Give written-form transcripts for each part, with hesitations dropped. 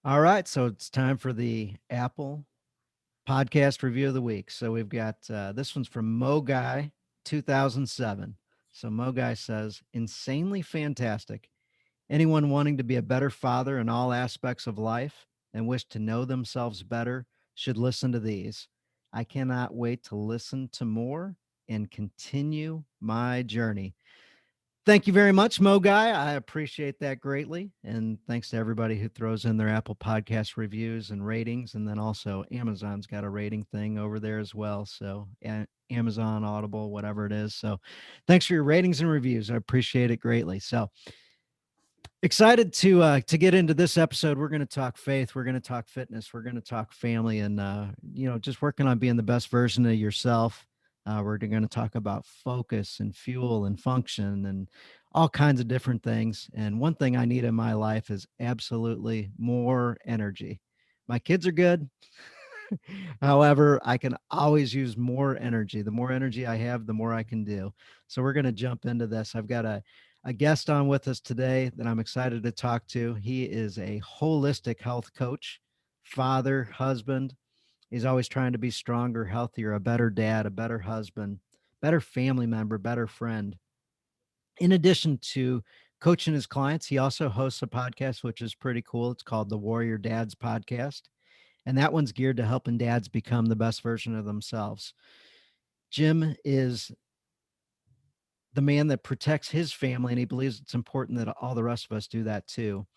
All right, so it's time for the Apple podcast review of the week. So we've got this one's from Mo Guy 2007. So Mo Guy says, insanely fantastic. Anyone wanting to be a better father in all aspects of life and wish to know themselves better should listen to these. I cannot wait to listen to more and continue my journey. Thank you very much, Mo Guy. I appreciate that greatly. And thanks to everybody who throws in their Apple Podcast reviews and ratings. And then also, Amazon's got a rating thing over there as well. So, Amazon, Audible, whatever it is. So, thanks for your ratings and reviews. I appreciate it greatly. So, excited to get into this episode. We're going to talk faith. We're going to talk fitness. We're going to talk family, and just working on being the best version of yourself. We're going to talk about focus and fuel and function and all kinds of different things. And one thing I need in my life is absolutely more energy. My kids are good. However, I can always use more energy. The more energy I have, the more I can do. So we're going to jump into this. I've got a guest on with us today that I'm excited to talk to. He is a holistic health coach, father, husband. He's always trying to be stronger, healthier, a better dad, a better husband, better family member, better friend. In addition to coaching his clients, he also hosts a podcast, which is pretty cool. It's called the Warrior Dads Podcast. And that one's geared to helping dads become the best version of themselves. Jim is the man that protects his family, and he believes it's important that all the rest of us do that too.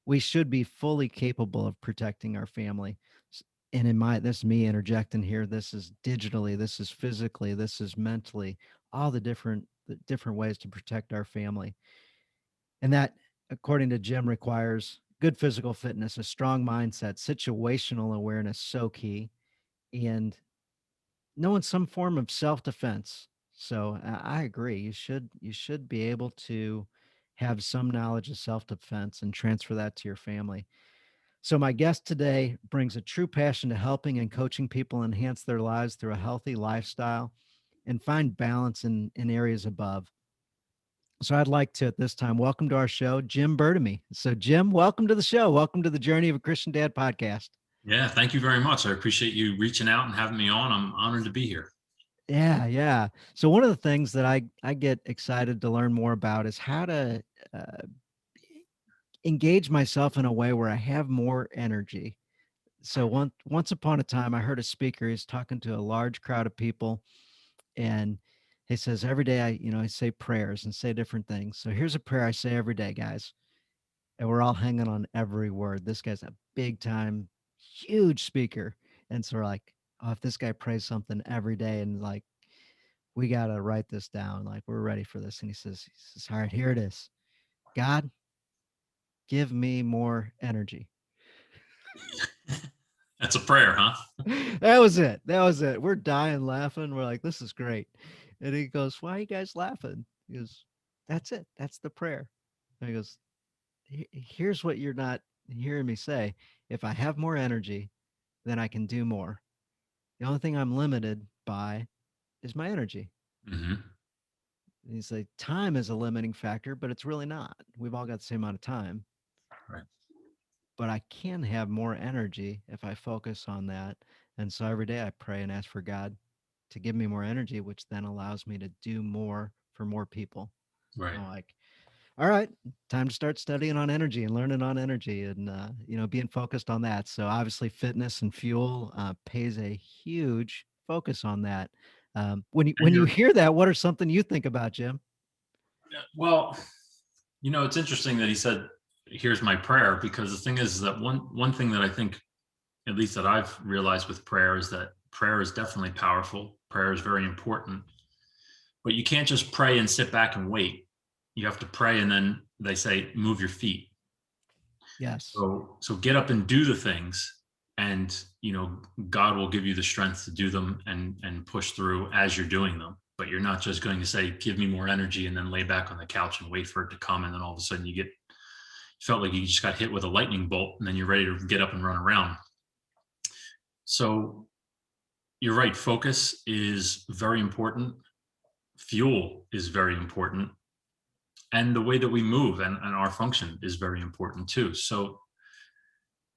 We should be fully capable of protecting our family. And this is me interjecting here. This is digitally, this is physically, this is mentally, all the different ways to protect our family. And that, according to Jim, requires good physical fitness, a strong mindset, situational awareness, so key, and knowing some form of self-defense. So I agree. You should be able to have some knowledge of self-defense and transfer that to your family. So my guest today brings a true passion to helping and coaching people enhance their lives through a healthy lifestyle and find balance in areas above. So I'd like to at this time welcome to our show Jim Burdumy. So Jim, welcome to the show. Welcome to the Journey of a Christian Dad podcast. Yeah, thank you very much. I appreciate you reaching out and having me on. I'm honored to be here. Yeah, yeah. So one of the things that I get excited to learn more about is how to uh, engage myself in a way where I have more energy. So once upon a time, I heard a speaker. He's talking to a large crowd of people, and he says every day I say prayers and say different things. So here's a prayer I say every day, guys, and we're all hanging on every word. This guy's a big time, huge speaker, and so we're like, oh, if this guy prays something every day, and like we got to write this down. Like, we're ready for this. And he says, all right, here it is. God, give me more energy. That's a prayer, huh? That was it. That was it. We're dying laughing. We're like, this is great. And he goes, why are you guys laughing? He goes, that's it. That's the prayer. And he goes, Here's what you're not hearing me say. If I have more energy, then I can do more. The only thing I'm limited by is my energy. Hmm. He's like, time is a limiting factor, but it's really not. We've all got the same amount of time, Right. but I can have more energy if I focus on that. And so every day I pray and ask for God to give me more energy, which then allows me to do more for more people. Right. I'm like, all right, time to start studying on energy and learning on energy and, being focused on that. So obviously fitness and fuel pays a huge focus on that. When you, And when you hear that, what are something you think about, Jim? well, it's interesting that he said, "Here's my prayer," because the thing is that one thing that I think, at least that I've realized with prayer, is that prayer is definitely powerful. Prayer is very important, but you can't just pray and sit back and wait. You have to pray, and then they say, "Move your feet." Yes. So get up and do the things, and God will give you the strength to do them and push through as you're doing them. But you're not just going to say, "Give me more energy," and then lay back on the couch and wait for it to come, and then all of a sudden you felt like you just got hit with a lightning bolt, and then you're ready to get up and run around. So you're right. Focus is very important. Fuel is very important. And the way that we move and our function is very important too. So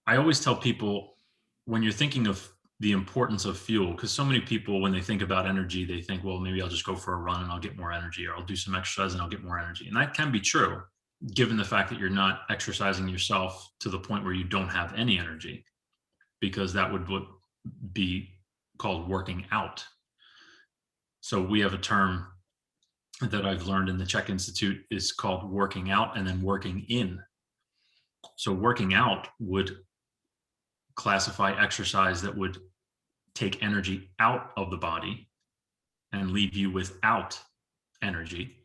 I always tell people, when you're thinking of the importance of fuel, because so many people, when they think about energy, they think, well, maybe I'll just go for a run and I'll get more energy, or I'll do some exercise and I'll get more energy. And that can be true, given the fact that you're not exercising yourself to the point where you don't have any energy, because that would be called working out. So we have a term that I've learned in the Czech Institute is called working out and then working in. So working out would classify exercise that would take energy out of the body and leave you without energy,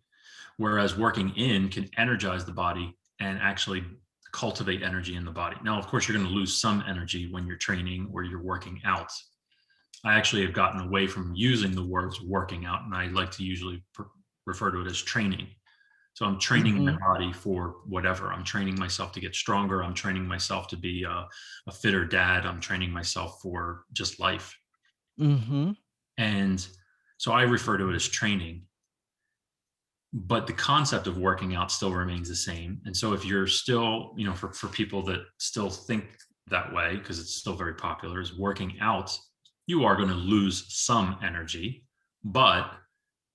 whereas working in can energize the body and actually cultivate energy in the body. Now, of course, you're going to lose some energy when you're training or you're working out. I actually have gotten away from using the words working out, and I like to usually refer to it as training. So I'm training my body for whatever. I'm training myself to get stronger. I'm training myself to be a fitter dad. I'm training myself for just life. And so I refer to it as training. But the concept of working out still remains the same. And so if you're still, for people that still think that way, because it's still very popular, is working out, you are going to lose some energy. But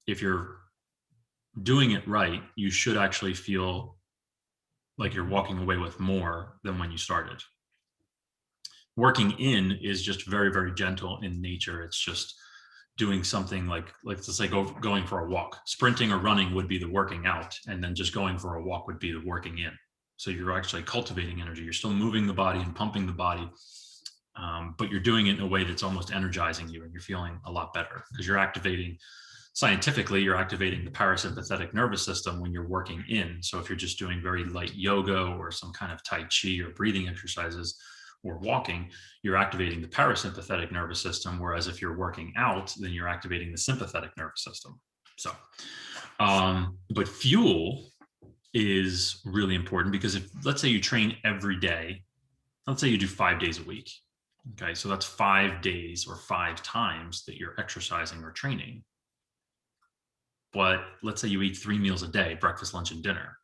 if you're doing it right, you should actually feel like you're walking away with more than when you started. Working in is just very, very gentle in nature. It's just doing something like let's say going for a walk. Sprinting or running would be the working out, and then just going for a walk would be the working in. So you're actually cultivating energy. You're still moving the body and pumping the body, but you're doing it in a way that's almost energizing you, and you're feeling a lot better because you're activating. Scientifically, you're activating the parasympathetic nervous system when you're working in. So if you're just doing very light yoga or some kind of Tai Chi or breathing exercises or walking, you're activating the parasympathetic nervous system. Whereas if you're working out, then you're activating the sympathetic nervous system. So, but fuel is really important because if, let's say you train every day, let's say you do 5 days a week. Okay. So that's 5 days or 5 times that you're exercising or training. But let's say you eat 3 meals a day, breakfast, lunch, and dinner.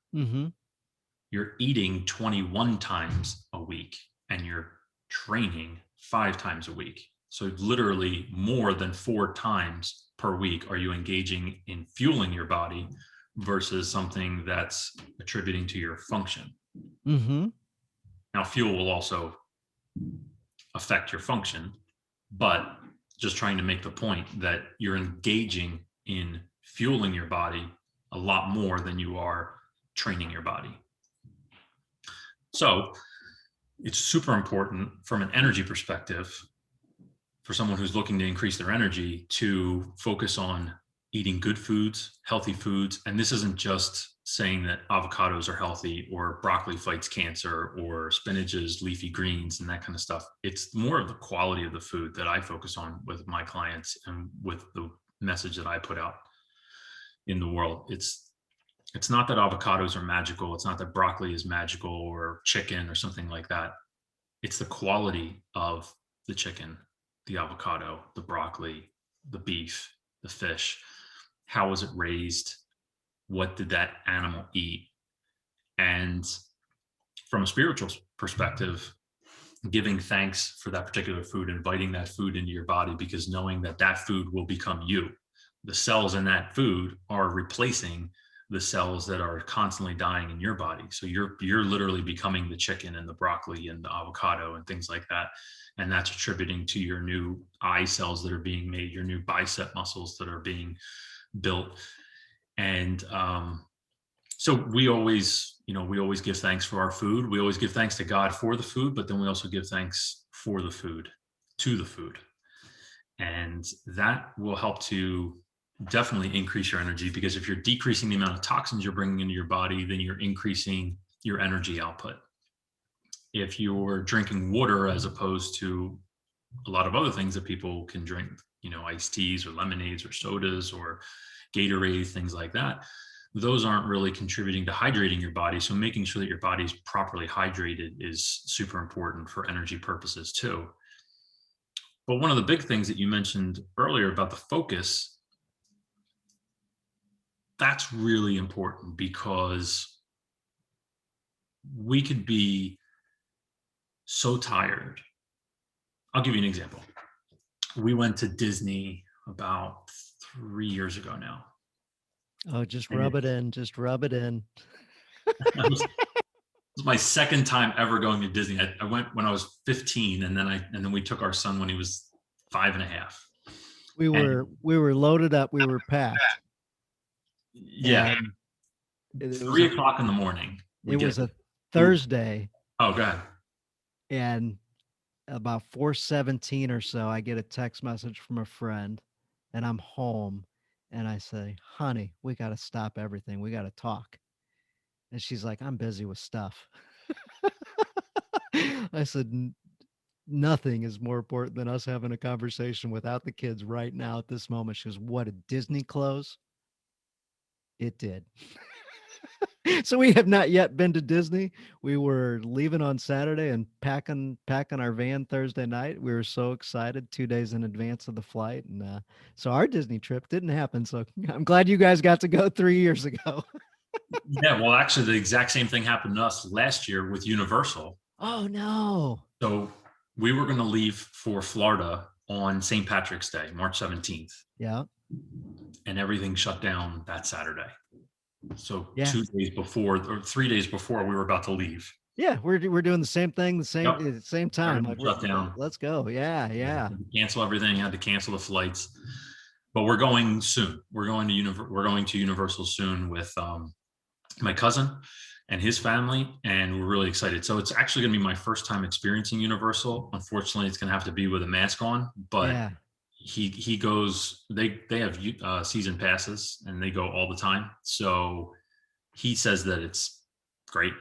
You're eating 21 times a week and you're training 5 times a week. So literally more than 4 times per week are you engaging in fueling your body versus something that's attributing to your function. Now, fuel will also affect your function, but just trying to make the point that you're engaging in fueling your body a lot more than you are training your body. So it's super important from an energy perspective for someone who's looking to increase their energy to focus on eating good foods, healthy foods. And this isn't just saying that avocados are healthy or broccoli fights cancer or spinach is leafy greens and that kind of stuff. It's more of the quality of the food that I focus on with my clients and with the message that I put out in the world. It's not that avocados are magical. It's not that broccoli is magical or chicken or something like that. It's the quality of the chicken, the avocado, the broccoli, the beef, the fish. How was it raised? What did that animal eat? And from a spiritual perspective, giving thanks for that particular food, inviting that food into your body, because knowing that that food will become you. The cells in that food are replacing the cells that are constantly dying in your body. So you're literally becoming the chicken and the broccoli and the avocado and things like that. And that's attributing to your new eye cells that are being made, your new bicep muscles that are being built. And so we always give thanks for our food. We always give thanks to God for the food, but then we also give thanks for the food, to the food. And that will help to definitely increase your energy, because if you're decreasing the amount of toxins you're bringing into your body, then you're increasing your energy output. If you're drinking water as opposed to a lot of other things that people can drink, iced teas or lemonades or sodas or Gatorade, things like that, those aren't really contributing to hydrating your body. So making sure that your body is properly hydrated is super important for energy purposes too. But one of the big things that you mentioned earlier about the focus, that's really important, because we could be so tired. I'll give you an example. We went to Disney about 3 years ago now. Oh, just And rub it in. Just rub it in. it was my second time ever going to Disney. I went when I was 15, and then we took our son when he was 5 and a half. We And were loaded up. We were packed, yeah, and it was 3 o'clock in the morning, we get a Uber. Thursday, Oh, God. and about 4:17 or so, I get a text message from a friend, and I'm home, and I say, "Honey, we got to stop everything. We got to talk." And she's like, "I'm busy with stuff." I said, Nothing is more important than us having a conversation without the kids right now at this moment." She goes, "What, did Disney close?" It did. So we have not yet been to Disney. We were leaving on Saturday and packing our van Thursday night. We were so excited 2 days in advance of the flight, and so our Disney trip didn't happen. So I'm glad you guys got to go 3 years ago. Yeah, well, actually, the exact same thing happened to us last year with Universal. Oh no! So we were going to leave for Florida on St. Patrick's Day, March 17th, Yeah, and everything shut down that Saturday. So yeah, 2 days before or 3 days before we were about to leave. yeah. We're doing the same thing, the Yep. same time. Everything Like shut down. let's go. Yeah, yeah, Cancel everything. Had to cancel the flights, but we're going soon. We're going to Universal soon with my cousin and his family, and we're really excited. So it's actually going to be my first time experiencing Universal. Unfortunately, it's going to have to be with a mask on, but yeah. he goes. They have season passes, and they go all the time. So he says that it's great.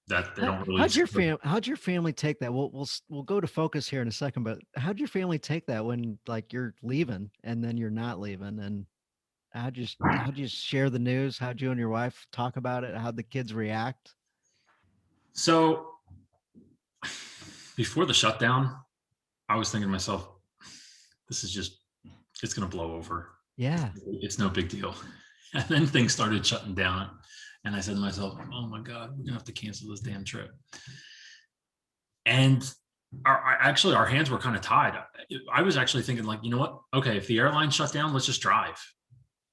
That they don't really. How'd your family take that? We'll go to focus here in a second, but how'd your family take that when like you're leaving and then you're not leaving? And how'd you share the news? How'd you and your wife talk about it? How'd the kids react? So before the shutdown, I was thinking to myself, this is just it's going to blow over. Yeah. It's no big deal. And then things started shutting down. And I said to myself, oh my God, we're going to have to cancel this damn trip. And our hands were kind of tied. I was actually thinking, like, you know what? Okay, if the airline shut down, let's just drive.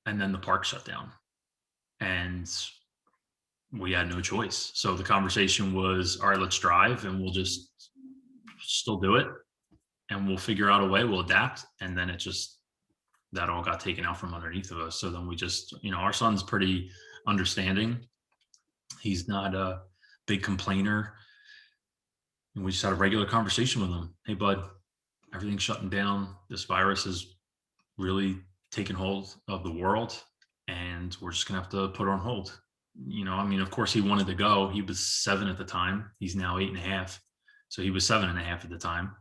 And then the park shut down. And we had no choice. So the conversation was, all right, let's drive and we'll just still do it. And we'll figure out a way, we'll adapt. And then that all got taken out from underneath of us. So then we just, our son's pretty understanding. He's not a big complainer. And we just had a regular conversation with him. Hey, bud, everything's shutting down. This virus is really taking hold of the world, and we're just going to have to put it on hold. Of course, he wanted to go. He was 7 at the time. He's now 8.5. So he was 7.5 at the time.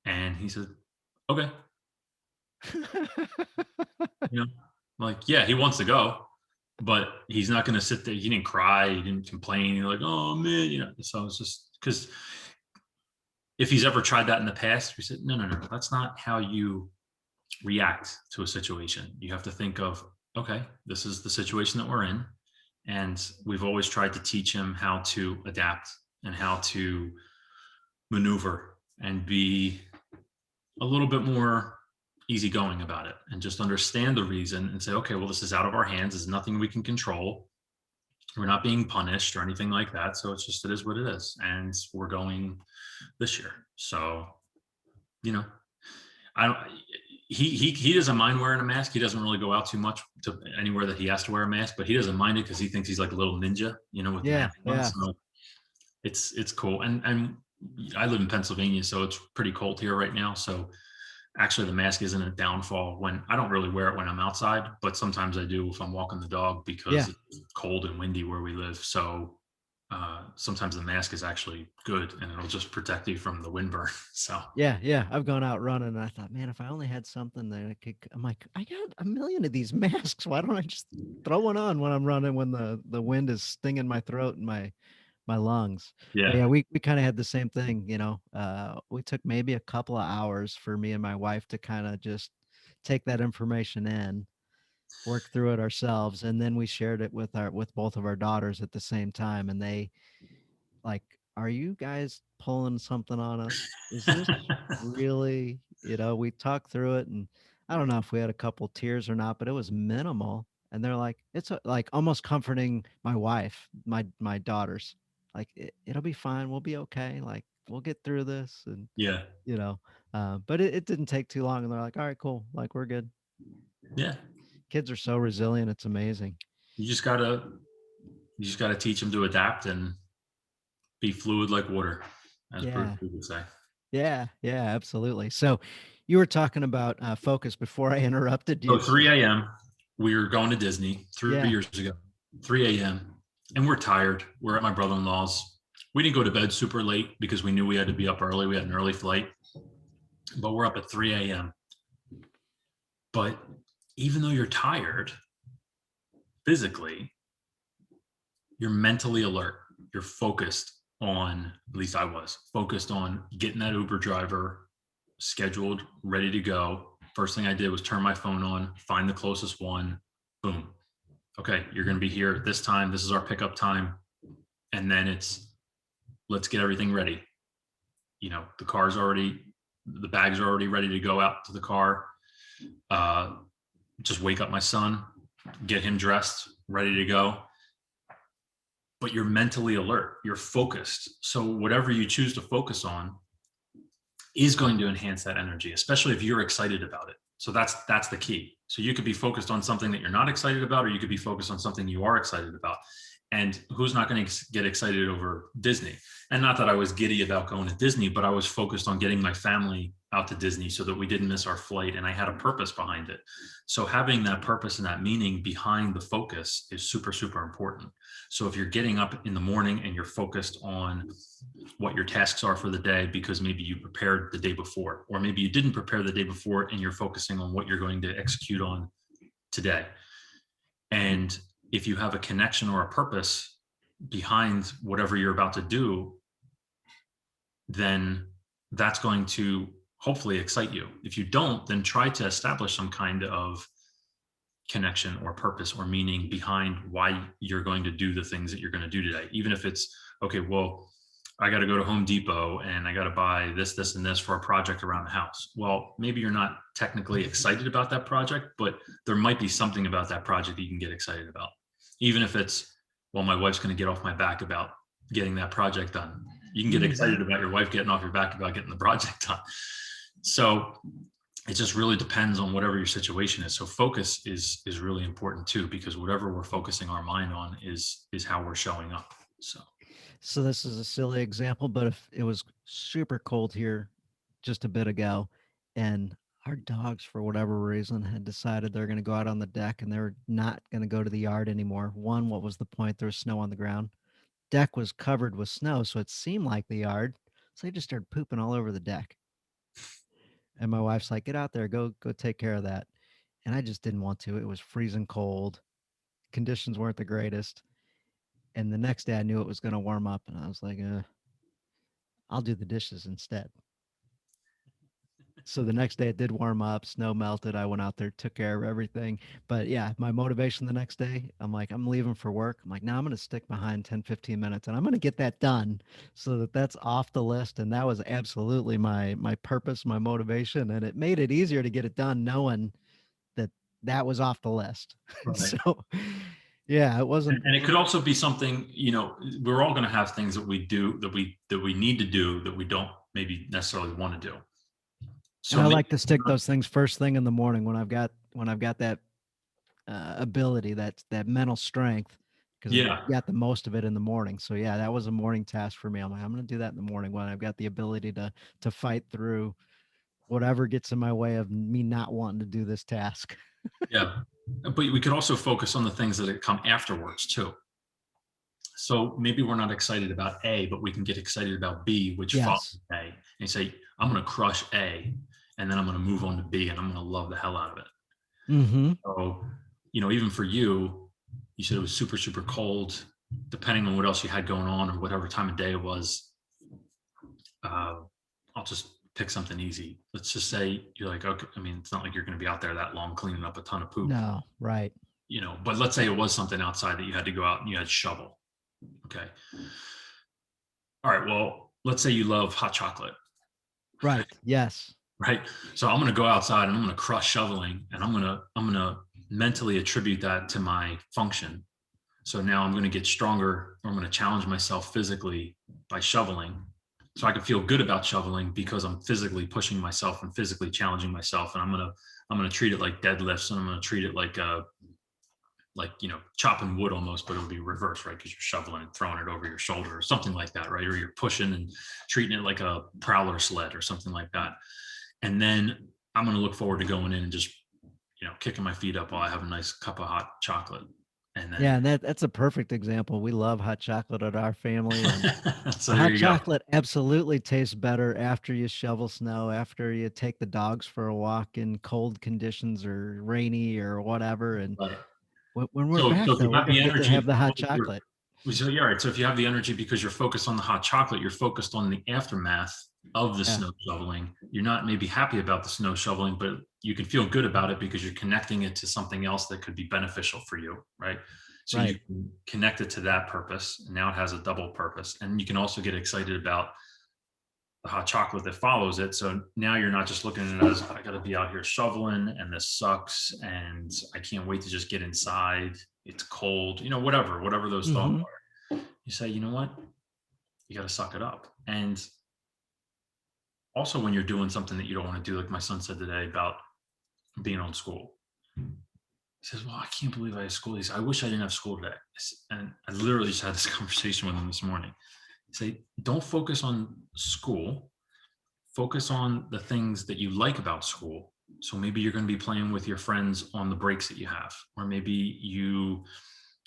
And he said, okay. Like, yeah, he wants to go, but he's not going to sit there. He didn't cry. He didn't complain. You're like, oh man, so it's just because if he's ever tried that in the past, we said, no, that's not how you react to a situation. You have to think of, okay, this is the situation that we're in. And we've always tried to teach him how to adapt and how to maneuver and be a little bit more easygoing about it and just understand the reason and say, okay, well, this is out of our hands. There's nothing we can control. We're not being punished or anything like that. So it is what it is. And we're going this year. So, I don't, he doesn't mind wearing a mask. He doesn't really go out too much to anywhere that he has to wear a mask, but he doesn't mind it because he thinks he's like a little ninja, with the mask on. So it's cool. And I live in Pennsylvania, so it's pretty cold here right now. So actually the mask isn't a downfall when I don't really wear it when I'm outside, but sometimes I do if I'm walking the dog because it's cold and windy where we live. So sometimes the mask is actually good and it'll just protect you from the wind burn. So yeah. I've gone out running and I thought, man, if I only had something that I'm like, I got a million of these masks. Why don't I just throw one on when I'm running when the wind is stinging my throat and my lungs? But yeah, we kind of had the same thing, we took maybe a couple of hours for me and my wife to kind of just take that information in, work through it ourselves, and then we shared it with both of our daughters at the same time, and they like are you guys pulling something on us? Is this really, we talked through it, and I don't know if we had a couple tears or not, but it was minimal. And they're like, like almost comforting my wife, my daughters, like it'll be fine. We'll be okay. Like we'll get through this. And, Yeah. you know, but it didn't take too long. And they're like, all right, cool. Like we're good. Yeah. Kids are so resilient. It's amazing. You just gotta you just gotta teach them to adapt and be fluid like water, as Bruce Yeah. Lee would say. Yeah. Yeah, absolutely. So you were talking about focus before I interrupted So you. So 3 a.m. we were going to Disney 3 years ago. 3 a.m. and we're tired. We're at my brother-in-law's. We didn't go to bed super late because we knew we had to be up early. We had an early flight, but we're up at 3 a.m. But even though you're tired physically, you're mentally alert. You're focused on, at least I was focused on getting that Uber driver scheduled, ready to go. First thing I did was turn my phone on, find the closest one. Boom. Okay, you're going to be here at this time. This is our pickup time. And then it's, let's get everything ready. The bags are already ready to go out to the car. Just wake up my son, get him dressed, ready to go. But you're mentally alert, you're focused. So whatever you choose to focus on is going to enhance that energy, especially if you're excited about it. So that's the key. So you could be focused on something that you're not excited about, or you could be focused on something you are excited about. And who's not going to get excited over Disney? And not that I was giddy about going to Disney, but I was focused on getting my family out to Disney so that we didn't miss our flight. And I had a purpose behind it. So having that purpose and that meaning behind the focus is super, super important. So if you're getting up in the morning and you're focused on what your tasks are for the day, because maybe you prepared the day before, or maybe you didn't prepare the day before and you're focusing on what you're going to execute on today. And if you have a connection or a purpose behind whatever you're about to do, then that's going to hopefully excite you. If you don't, then try to establish some kind of connection or purpose or meaning behind why you're going to do the things that you're going to do today. Even if it's, okay, well, I got to go to Home Depot and I got to buy this, this, and this for a project around the house. Well, maybe you're not technically excited about that project, but there might be something about that project that you can get excited about. Even if it's, well, my wife's going to get off my back about getting that project done. You can get excited about your wife getting off your back about getting the project done. So it just really depends on whatever your situation is. So focus is really important too, because whatever we're focusing our mind on is how we're showing up. So this is a silly example, but if it was super cold here just a bit ago, and our dogs, for whatever reason, had decided they're going to go out on the deck and they're not going to go to the yard anymore. One, what was the point? There was snow on the ground. Deck was covered with snow, so it seemed like the yard. So they just started pooping all over the deck. And my wife's like, "Get out there, go take care of that." And I just didn't want to. It was freezing cold. Conditions weren't the greatest. And the next day I knew it was going to warm up, and I was like, I'll do the dishes instead. So the next day it did warm up, snow melted. I went out there, took care of everything. But yeah, my motivation the next day, I'm like, I'm leaving for work. I'm like, now I'm going to stick behind 10, 15 minutes and I'm going to get that done so that that's off the list. And that was absolutely my purpose, my motivation. And it made it easier to get it done knowing that that was off the list. Right. So yeah, it wasn't. And it could also be something, we're all going to have things that we do that we need to do that we don't maybe necessarily want to do. And So I maybe, like to stick those things first thing in the morning when I've got that ability, that mental strength, because I yeah, got the most of it in the morning. So yeah, that was a morning task for me. I'm like, I'm going to do that in the morning when I've got the ability to fight through whatever gets in my way of me not wanting to do this task. yeah. But we could also focus on the things that come afterwards too. So maybe we're not excited about A, but we can get excited about B, which follows Yes. A, and you say, I'm going to crush A, and then I'm going to move on to B, and I'm going to love the hell out of it. Mm-hmm. So, even for you, you said it was super, super cold. Depending on what else you had going on or whatever time of day it was, I'll just pick something easy. Let's just say you're like, okay, I mean, it's not like you're going to be out there that long cleaning up a ton of poop, No, right. but let's say it was something outside that you had to go out and you had to shovel. Okay. all right, well, let's say you love hot chocolate, Right. Yes. right? So I'm going to go outside and I'm going to crush shoveling, and I'm going to mentally attribute that to my function. So now I'm going to get stronger, or I'm going to challenge myself physically by shoveling. So I can feel good about shoveling because I'm physically pushing myself and physically challenging myself. And I'm going to treat it like deadlifts, and I'm going to treat it like, chopping wood almost, but it'll be reversed, right? Because you're shoveling and throwing it over your shoulder or something like that, right? Or you're pushing and treating it like a prowler sled or something like that. And then I'm going to look forward to going in and just, kicking my feet up while I have a nice cup of hot chocolate. And Yeah, then, and that's a perfect example. We love hot chocolate at our family, and so the there hot you go. chocolate absolutely tastes better after you shovel snow, after you take the dogs for a walk in cold conditions or rainy or whatever. And Right. when we're So back, if you though, we're have going the to get to have energy, the hot chocolate. so yeah, right. So if you have the energy because you're focused on the hot chocolate, you're focused on the aftermath of the Yeah. snow shoveling. You're not maybe happy about the snow shoveling, but you can feel good about it because you're connecting it to something else that could be beneficial for you, right? So you Right. can connect it to that purpose, and now it has a double purpose. And you can also get excited about the hot chocolate that follows it. So now you're not just looking at it as, I got to be out here shoveling and this sucks and I can't wait to just get inside. It's cold, whatever those thoughts Hmm. are. You say, you know what? You got to suck it up. And also, when you're doing something that you don't want to do, like my son said today about being on school, he says, well, I can't believe I have school. He said, I wish I didn't have school today. And I literally just had this conversation with him this morning. He said, don't focus on school, focus on the things that you like about school. So maybe you're going to be playing with your friends on the breaks that you have, or maybe you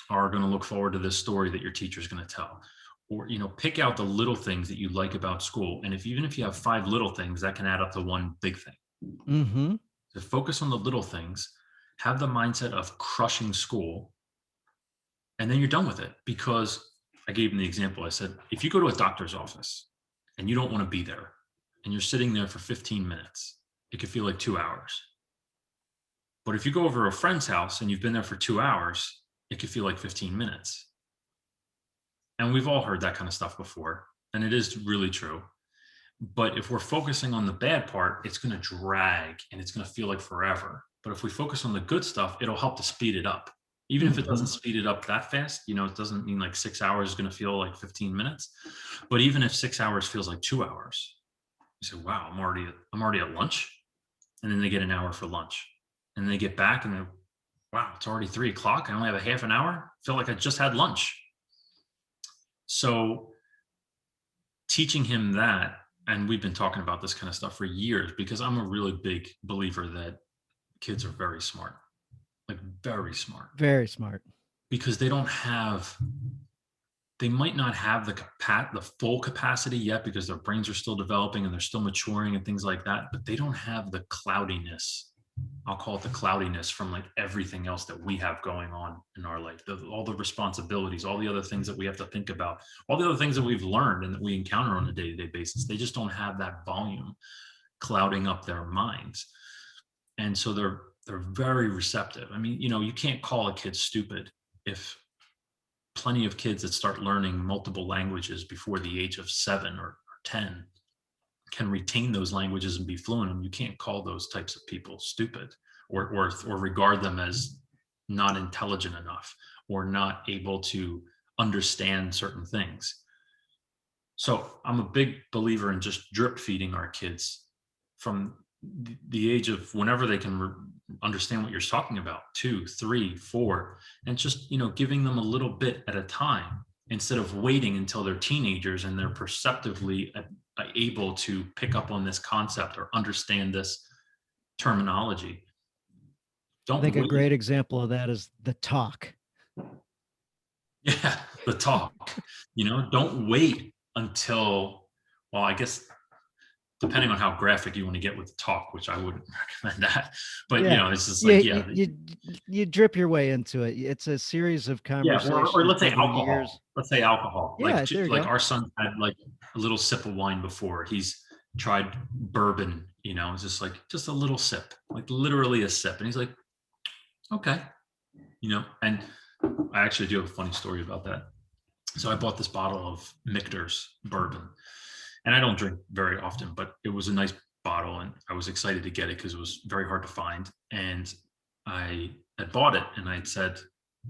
are going to look forward to this story that your teacher is going to tell, or pick out the little things that you like about school. And even if you have 5 little things, that can add up to one big thing. Hmm. So focus on the little things, have the mindset of crushing school, and then you're done with it. Because I gave him the example. I said, if you go to a doctor's office and you don't want to be there, and you're sitting there for 15 minutes, it could feel like 2 hours. But if you go over to a friend's house and you've been there for 2 hours, it could feel like 15 minutes. And we've all heard that kind of stuff before. And it is really true. But if we're focusing on the bad part, it's going to drag and it's going to feel like forever. But if we focus on the good stuff, it'll help to speed it up. Even if it Hmm. doesn't speed it up that fast, it doesn't mean like 6 hours is going to feel like 15 minutes. But even if 6 hours feels like 2 hours, you say, wow, I'm already at lunch. And then they get an hour for lunch. And they get back and they're, wow, it's already 3 o'clock. I only have a half an hour. I feel like I just had lunch. So teaching him that, and we've been talking about this kind of stuff for years, because I'm a really big believer that kids are very smart, like very smart, Very smart. because they might not have the full capacity yet because their brains are still developing and they're still maturing and things like that, but they don't have the cloudiness. I'll call it the cloudiness from like everything else that we have going on in our life, all the responsibilities, all the other things that we have to think about, all the other things that we've learned and that we encounter on a day-to-day basis. They just don't have that volume clouding up their minds. And so they're very receptive. I mean, you can't call a kid stupid if plenty of kids that start learning multiple languages before the age of 7 or 10 can retain those languages and be fluent, and you can't call those types of people stupid or regard them as not intelligent enough or not able to understand certain things. So I'm a big believer in just drip feeding our kids from the age of whenever they can understand what you're talking about, 2, 3, 4, and just giving them a little bit at a time instead of waiting until they're teenagers and they're perceptively able to pick up on this concept or understand this terminology. I Don't think a wait. great example of that is the talk. Yeah, the talk. Don't wait until, well, I guess depending on how graphic you want to get with the talk, which I wouldn't recommend that. But Yeah. it's just Yeah, like, you drip your way into it. It's a series of yeah, or conversations let's say over alcohol. years. Let's say alcohol. Yeah, there you Like go. our son had like a little sip of wine before. He's tried bourbon, it's just a little sip, like literally a sip. And he's like, okay, and I actually do have a funny story about that. So I bought this bottle of Michter's bourbon, and I don't drink very often, but it was a nice bottle, and I was excited to get it because it was very hard to find. And I had bought it, and I had said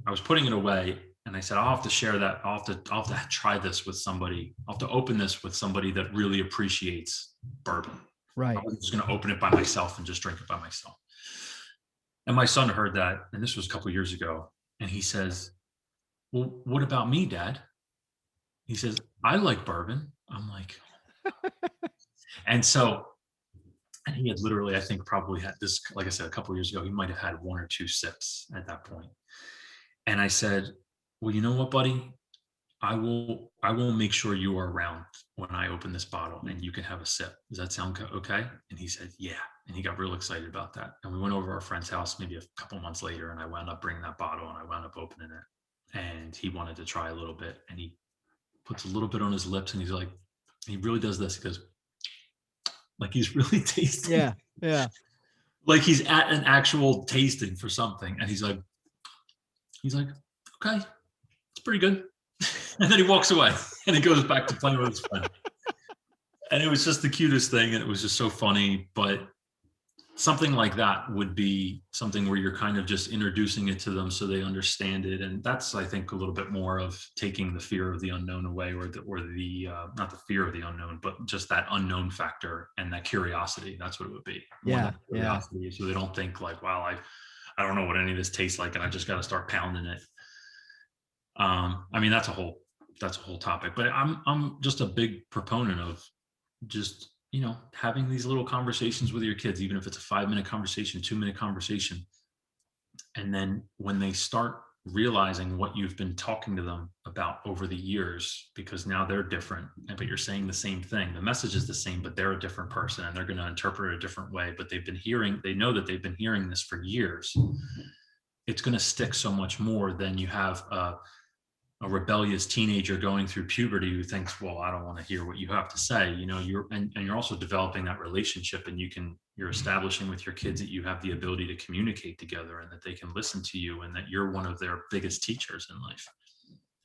I was putting it away, and I said I'll have to share that. I'll have to try this with somebody. I'll have to open this with somebody that really appreciates bourbon. I Right. wasn't just going to open it by myself and just drink it by myself. And my son heard that, and this was a couple of years ago, and he says, "Well, what about me, Dad?" He says, "I like bourbon." I'm like, and so, and he had literally, I think, probably had this, like I said, a couple of years ago, he might have had one or two sips at that point. And I said, "Well, you know what, buddy? I will make sure you are around when I open this bottle and you can have a sip. Does that sound okay?" And he said, "Yeah." And he got real excited about that. And we went over to our friend's house maybe a couple months later, and I wound up bringing that bottle and I wound up opening it. And he wanted to try a little bit, and he puts a little bit on his lips, and he's like, he really does this. He goes, like he's really tasting, Yeah. Yeah. like he's at an actual tasting for something. And he's like, "Okay, it's pretty good." And then he walks away and he goes back to playing with his friend. And it was just the cutest thing. And it was just so funny. But something like that would be something where you're kind of just introducing it to them so they understand it. And that's, I think, a little bit more of taking the fear of the unknown away, or the not the fear of the unknown, but just that unknown factor and that curiosity. That's what it would be. More Yeah. that Yeah. curiosity, so they don't think like, wow, I don't know what any of this tastes like, and I just got to start pounding it. I mean, that's a whole topic, but I'm just a big proponent of just, having these little conversations with your kids, even if it's a 5-minute conversation, 2-minute conversation. And then when they start realizing what you've been talking to them about over the years, because now they're different, but you're saying the same thing. The message is the same, but they're a different person and they're going to interpret it a different way. But they know that they've been hearing this for years. It's going to stick so much more than you have a rebellious teenager going through puberty who thinks, well, I don't want to hear what you have to say. You're also developing that relationship, and you're establishing with your kids that you have the ability to communicate together and that they can listen to you and that you're one of their biggest teachers in life,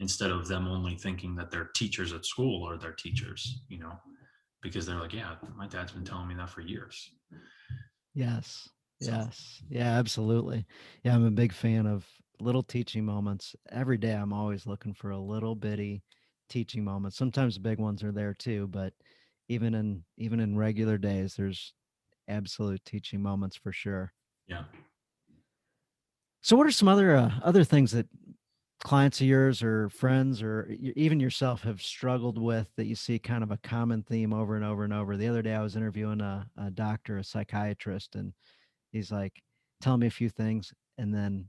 instead of them only thinking that their teachers at school are their teachers, because they're like, yeah, my dad's been telling me that for years. Yes. So Yes. Yeah, absolutely. Yeah, I'm a big fan of little teaching moments. Every day I'm always looking for a little bitty teaching moment. Sometimes the big ones are there too, but even in regular days there's absolute teaching moments for sure. yeah. So what are some other things that clients of yours or friends or even yourself have struggled with that you see kind of a common theme over and over and over? The other day I was interviewing a doctor, a psychiatrist, and he's like telling me a few things, and then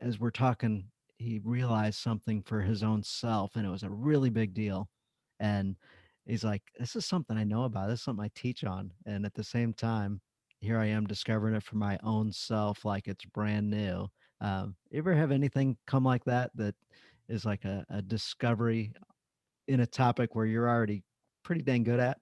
as we're talking, he realized something for his own self, and it was a really big deal. And he's like, "This is something I know about. This is something I teach on." And at the same time, here I am discovering it for my own self, like it's brand new. You ever have anything come like that that is like a discovery in a topic where you're already pretty dang good at?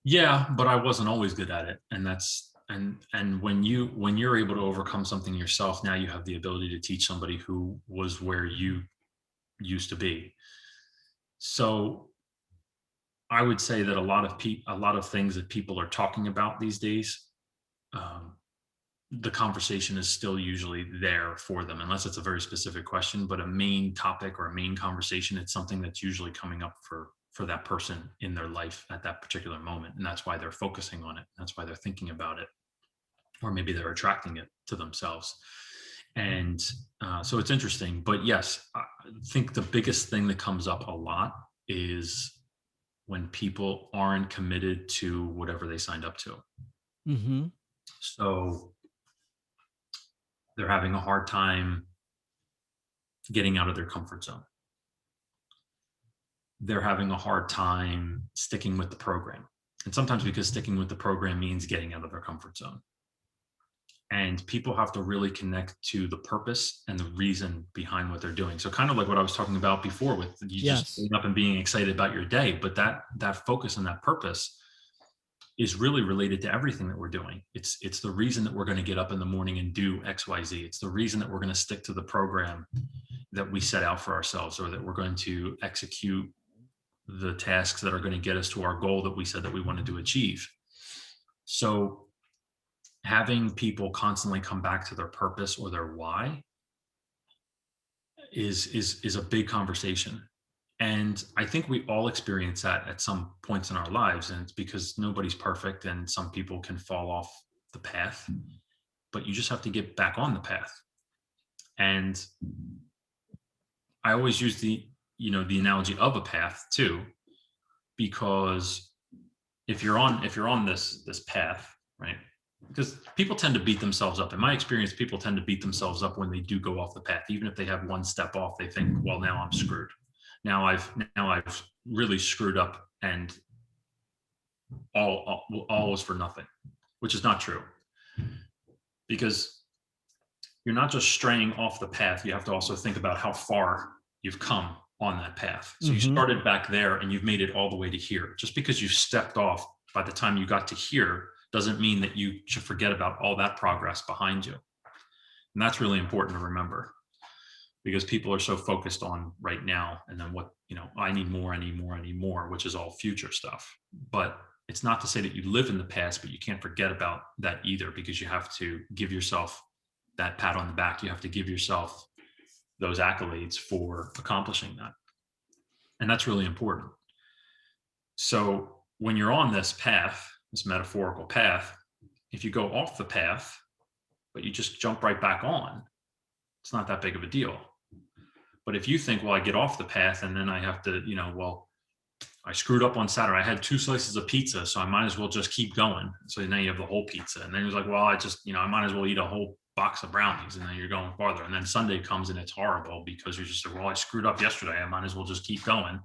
Yeah, but I wasn't always good at it. And when you're able to overcome something yourself, now you have the ability to teach somebody who was where you used to be. So I would say that a lot of things that people are talking about these days, um, the conversation is still usually there for them, unless it's a very specific question. But a main topic or a main conversation, it's something that's usually coming up for that person in their life at that particular moment, and that's why they're focusing on it. That's why they're thinking about it, or maybe they're attracting it to themselves. And so it's interesting. But yes, I think the biggest thing that comes up a lot is when people aren't committed to whatever they signed up to. Mm-hmm. So they're having a hard time getting out of their comfort zone. They're having a hard time sticking with the program. And sometimes because sticking with the program means getting out of their comfort zone. And people have to really connect to the purpose and the reason behind what they're doing. So kind of like what I was talking about before with you just Yes. getting up and being excited about your day, but that focus and that purpose is really related to everything that we're doing. It's the reason that we're going to get up in the morning and do XYZ. It's the reason that we're going to stick to the program that we set out for ourselves, or that we're going to execute the tasks that are going to get us to our goal that we said that we wanted to achieve. So having people constantly come back to their purpose or their why is a big conversation. And I think we all experience that at some points in our lives. And it's because nobody's perfect and some people can fall off the path, but you just have to get back on the path. And I always use the analogy of a path too, because if you're on this path, right? Because people tend to beat themselves up. In my experience, people tend to beat themselves up when they do go off the path. Even if they have one step off, they think, well, now I'm screwed. Now I've really screwed up, and all was for nothing, which is not true. Because you're not just straying off the path. You have to also think about how far you've come on that path. So you started back there and you've made it all the way to here. Just because you stepped off by the time you got to here doesn't mean that you should forget about all that progress behind you. And that's really important to remember, because people are so focused on right now, and then what, I need more, which is all future stuff. But it's not to say that you live in the past, but you can't forget about that either, because you have to give yourself that pat on the back. You have to give yourself those accolades for accomplishing that. And that's really important. So when you're on this path, this metaphorical path, if you go off the path, but you just jump right back on, it's not that big of a deal. But if you think, well, I get off the path and then I have to, well, I screwed up on Saturday. I had 2 slices of pizza, so I might as well just keep going. So now you have the whole pizza. And then he was like, well, I might as well eat a whole box of brownies, and then you're going farther. And then Sunday comes and it's horrible because you're just like, well, I screwed up yesterday. I might as well just keep going.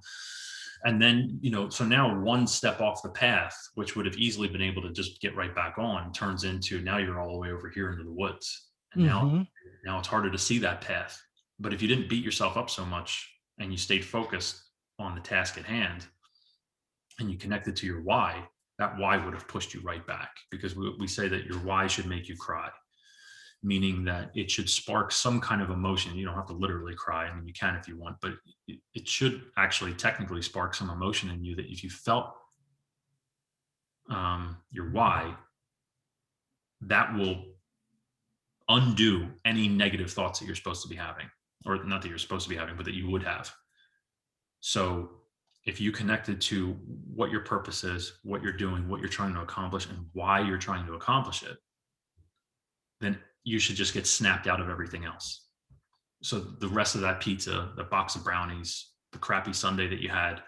And then, so now one step off the path, which would have easily been able to just get right back on, turns into now you're all the way over here into the woods. And now it's harder to see that path. But if you didn't beat yourself up so much and you stayed focused on the task at hand and you connected to your why, that why would have pushed you right back. Because we say that your why should make you cry, meaning that it should spark some kind of emotion. You don't have to literally cry. I mean, you can if you want, but it should actually technically spark some emotion in you, that if you felt your why, that will undo any negative thoughts that you're supposed to be having, or not that you're supposed to be having, but that you would have. So if you connected to what your purpose is, what you're doing, what you're trying to accomplish, and why you're trying to accomplish it, then you should just get snapped out of everything else. So the rest of that pizza, the box of brownies, the crappy Sunday that you had,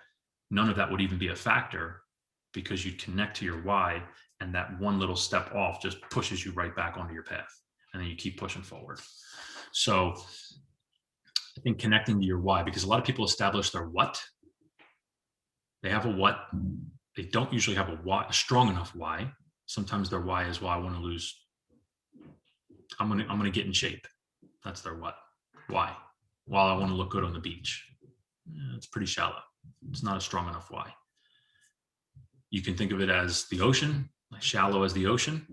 none of that would even be a factor, because you connect to your why, and that one little step off just pushes you right back onto your path, and then you keep pushing forward. So I think connecting to your why, because a lot of people establish their what. They have a what. They don't usually have a why, a strong enough why. Sometimes their why is, well, I want to lose. I'm gonna get in shape. That's their what. Why? Well, I want to look good on the beach. It's pretty shallow. It's not a strong enough why. You can think of it as the ocean, like shallow as the ocean,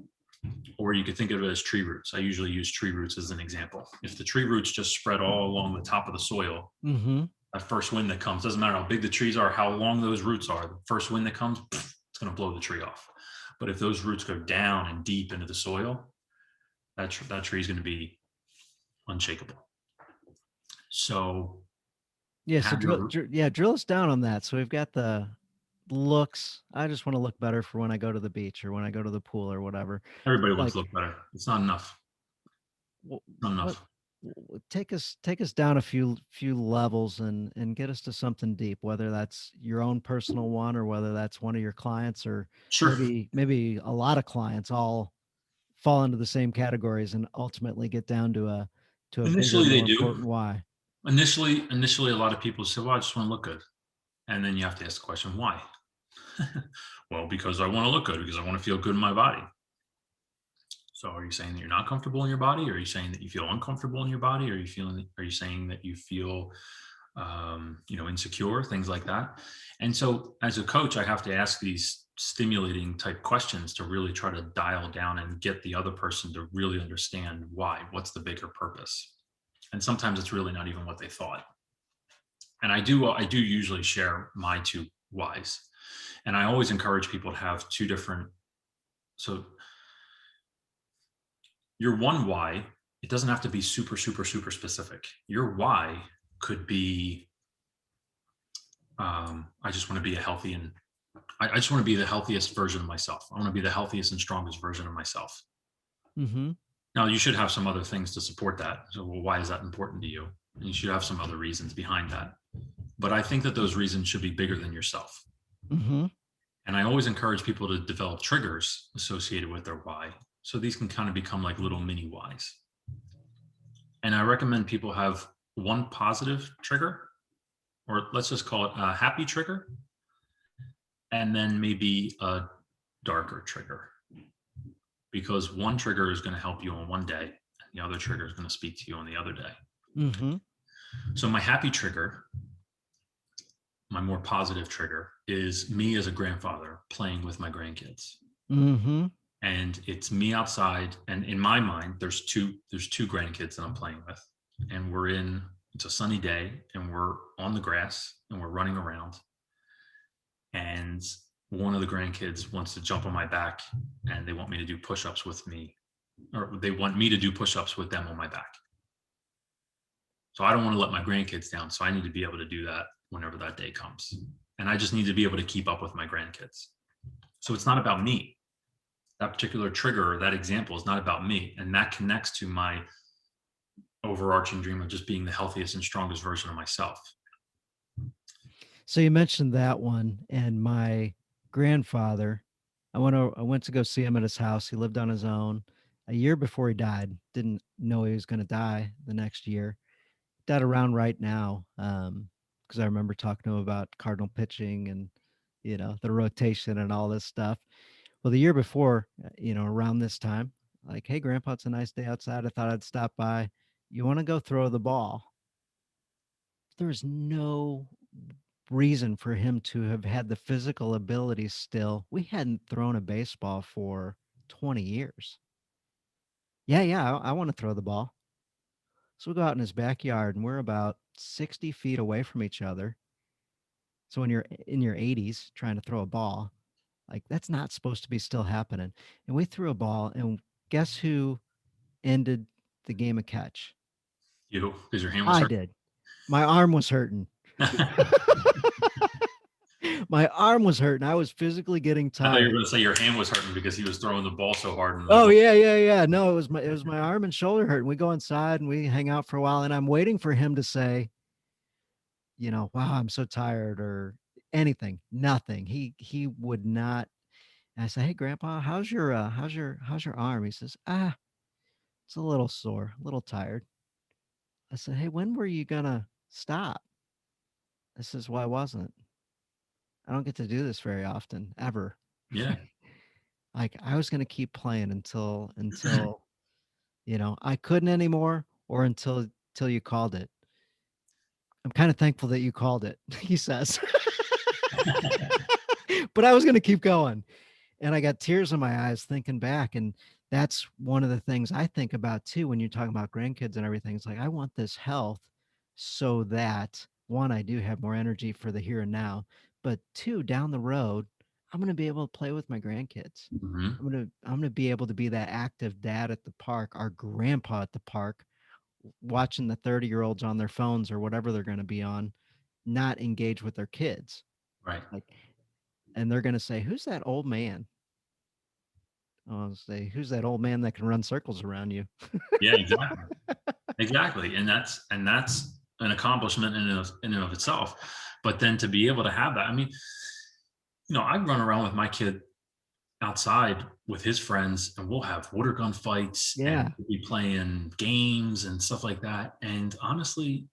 or you could think of it as tree roots. I usually use tree roots as an example. If the tree roots just spread all along the top of the soil, that first wind that comes, doesn't matter how big the trees are, how long those roots are, the first wind that comes, it's going to blow the tree off. But if those roots go down and deep into the soil, that tree is going to be unshakable. So so drill us down on that. So we've got the looks. I just want to look better for when I go to the beach or when I go to the pool or whatever. Everybody wants to look better. It's not enough. Not enough. Take us down a few levels and get us to something deep, whether that's your own personal one or whether that's one of your clients, or sure, maybe a lot of clients all fall into the same categories and ultimately get down to a initially bigger, they more do. important why. Initially, a lot of people say, well, I just want to look good. And then you have to ask the question, why? Well, because I want to look good, because I want to feel good in my body. So are you saying that you're not comfortable in your body? Or are you saying that you feel uncomfortable in your body? Are you saying that you feel, insecure, things like that? And so as a coach, I have to ask these stimulating type questions to really try to dial down and get the other person to really understand what's the bigger purpose. And sometimes it's really not even what they thought. And I do usually share my two whys. And I always encourage people to have two different. So your one why, it doesn't have to be super, super, super specific. Your why could be, I just want to be a healthy and I just want to be the healthiest version of myself. I want to be the healthiest and strongest version of myself. Mm-hmm. Now, you should have some other things to support that. So, well, why is that important to you? And you should have some other reasons behind that. But I think that those reasons should be bigger than yourself. Mm-hmm. And I always encourage people to develop triggers associated with their why. So these can kind of become like little mini whys. And I recommend people have one positive trigger, or let's just call it a happy trigger, and then maybe a darker trigger. Because one trigger is going to help you on one day, and the other trigger is going to speak to you on the other day. Mm-hmm. So my happy trigger, my more positive trigger, is me as a grandfather playing with my grandkids. Mm-hmm. And it's me outside, and in my mind there's two grandkids that I'm playing with, and it's a sunny day and we're on the grass and we're running around, and one of the grandkids wants to jump on my back and they want me to do push-ups with me, or they want me to do push-ups with them on my back. So I don't want to let my grandkids down, so I need to be able to do that whenever that day comes, and I just need to be able to keep up with my grandkids. So it's not about me. That particular trigger or that example is not about me. And that connects to my overarching dream of just being the healthiest and strongest version of myself. So you mentioned that one, and my grandfather, I went to go see him at his house. He lived on his own a year before he died. Didn't know he was going to die the next year. Died around right now. Because I remember talking to him about Cardinal pitching and the rotation and all this stuff. Well, the year before, around this time, like, hey, Grandpa, it's a nice day outside. I thought I'd stop by. You want to go throw the ball? There's no reason for him to have had the physical ability still. We hadn't thrown a baseball for 20 years. Yeah, I want to throw the ball. So we go out in his backyard and we're about 60 feet away from each other. So when you're in your 80s trying to throw a ball, like that's not supposed to be still happening. And we threw a ball, and guess who ended the game of catch? You, because your hand was I hurt. did. My arm was hurting. My arm was hurting. I was physically getting I thought you were tired. going to say your hand was hurting because he was throwing the ball so hard. Oh yeah. No, it was my arm and shoulder hurting. We go inside and we hang out for a while, and I'm waiting for him to say, wow, I'm so tired or anything. Nothing. He would not. And I say, hey, Grandpa, how's your arm? He says, it's a little sore, a little tired. I said, hey, when were you gonna stop? I says, well, I wasn't. I don't get to do this very often, ever. Yeah. Like I was gonna keep playing until I couldn't anymore, or until you called it. I'm kind of thankful that you called it, he says. But I was gonna keep going. And I got tears in my eyes thinking back. And that's one of the things I think about too when you're talking about grandkids and everything. It's like, I want this health so that one, I do have more energy for the here and now, but two, down the road, I'm going to be able to play with my grandkids. Mm-hmm. I'm going to be able to be that active dad at the park, our grandpa at the park, watching the 30-year-olds on their phones or whatever they're going to be on, not engage with their kids. Right. Like, and they're going to say, who's that old man? I'll say, who's that old man that can run circles around you? Yeah, exactly. Exactly. And that's an accomplishment in and of itself. But then to be able to have that, I mean, I run around with my kid outside with his friends, and we'll have water gun fights Yeah. and we'll be playing games and stuff like that. And honestly,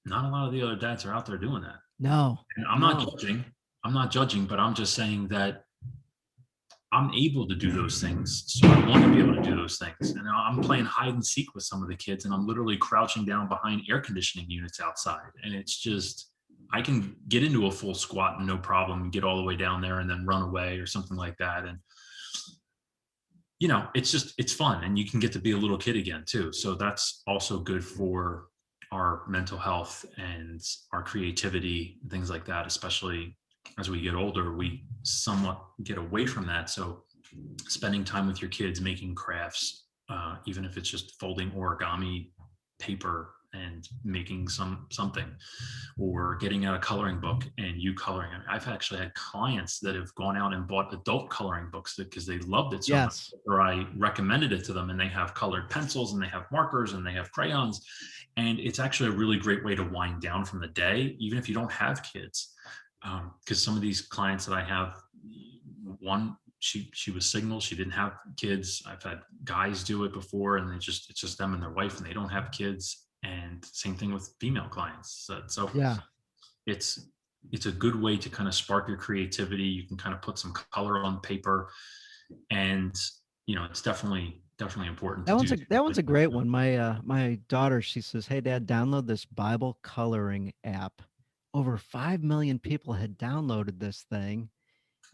not a lot of the other dads are out there doing that. No. And I'm not judging, but I'm just saying that I'm able to do those things. So I want to be able to do those things. And I'm playing hide and seek with some of the kids, and I'm literally crouching down behind air conditioning units outside. And it's just, I can get into a full squat no problem and get all the way down there and then run away or something like that. And it's fun, and you can get to be a little kid again too. So that's also good for our mental health and our creativity and things like that, especially as we get older, we somewhat get away from that. So spending time with your kids, making crafts, even if it's just folding origami paper and making something, or getting out a coloring book and you coloring it. I've actually had clients that have gone out and bought adult coloring books because they loved it so much, Yes. or I recommended it to them, and they have colored pencils and they have markers and they have crayons. And it's actually a really great way to wind down from the day, even if you don't have kids. Because some of these clients that I have, one, she was single, she didn't have kids. I've had guys do it before, and it's just them and their wife, and they don't have kids. And same thing with female clients. So Yeah. it's a good way to kind of spark your creativity. You can kind of put some color on paper, and it's definitely important to do. That one's a great one. My daughter, she says, "Hey Dad, download this Bible coloring app." Over 5 million people had downloaded this thing,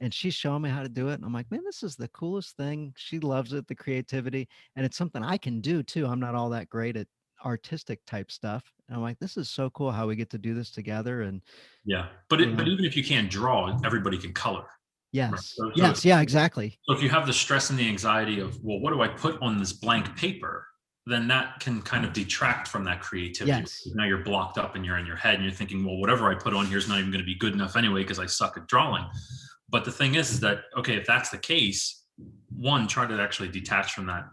and she's showing me how to do it. And I'm like, man, this is the coolest thing. She loves it, the creativity, and it's something I can do too. I'm not all that great at artistic type stuff. And I'm like, this is so cool how we get to do this together. And Yeah, but you know, even if you can't draw, everybody can color. Right. yes, So yes, yeah, exactly. so if you have the stress and the anxiety of, well, what do I put on this blank paper? Then that can kind of detract from that creativity. Yes, Now you're blocked up and you're in your head and you're thinking, well, whatever I put on here is not even going to be good enough anyway because I suck at drawing. But the thing is that, okay, if that's the case, one, try to actually detach from that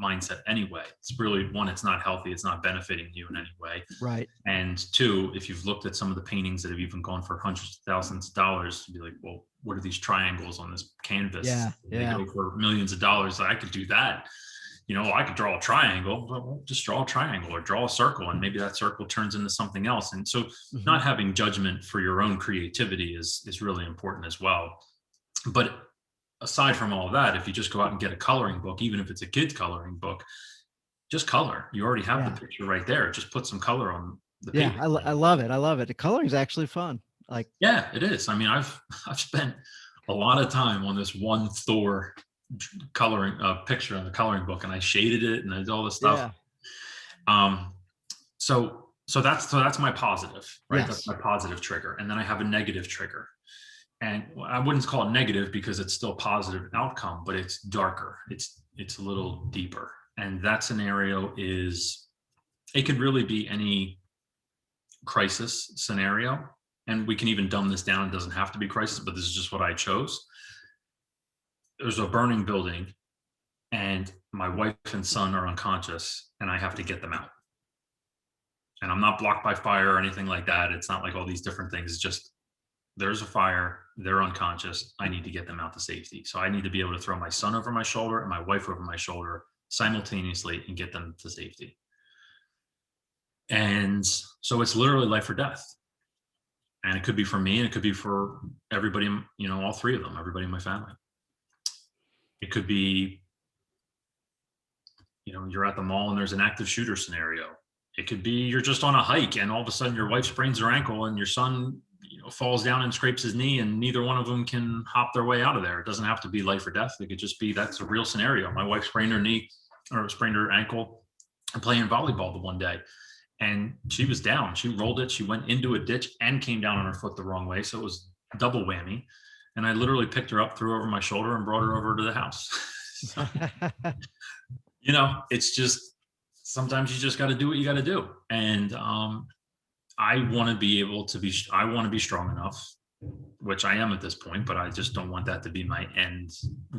mindset anyway. It's really, one, it's not healthy. It's not benefiting you in any way. right. And two, if you've looked at some of the paintings that have even gone for hundreds of thousands of dollars, to be like, well, what are these triangles on this canvas? Yeah, They yeah, go for millions of dollars. I could do that. I could draw a triangle. Well, just draw a triangle or draw a circle, and maybe that circle turns into something else. And so mhm, not having judgment for your own creativity is really important as well. But aside from all of that, if you just go out and get a coloring book, even if it's a kid's coloring book, just color. You already have the yeah, picture right there. Just put some color on the yeah. paper. I love it. I love it. The coloring is actually fun. Like, Yeah, it is. I mean, I've spent a lot of time on this one Thor coloring picture in the coloring book, and I shaded it and I did all this stuff. yeah, Um, so that's my positive, right? That's yes, my positive trigger, and then I have a negative trigger, and I wouldn't call it negative because it's still positive outcome, but it's darker. It's a little deeper, and that scenario is, it could really be any crisis scenario. And we can even dumb this down. It doesn't have to be crisis, but this is just what I chose. There's a burning building, and my wife and son are unconscious, and I have to get them out. And I'm not blocked by fire or anything like that. It's not like all these different things. It's just, there's a fire, they're unconscious. I need to get them out to safety. So I need to be able to throw my son over my shoulder and my wife over my shoulder simultaneously and get them to safety. And so it's literally life or death. And it could be for me, and it could be for everybody, all three of them, everybody in my family. It could be, you're at the mall and there's an active shooter scenario. It could be you're just on a hike and all of a sudden your wife sprains her ankle and your son, falls down and scrapes his knee, and neither one of them can hop their way out of there. It doesn't have to be life or death. It could just be, that's a real scenario. My wife sprained her knee or sprained her ankle playing volleyball the one day, and she was down. She rolled it. She went into a ditch and came down on her foot the wrong way. So it was double whammy. And I literally picked her up, threw her over my shoulder, and brought her over to the house. So, it's just, sometimes you just got to do what you got to do. And I want to be strong enough, which I am at this point, but I just don't want that to be my end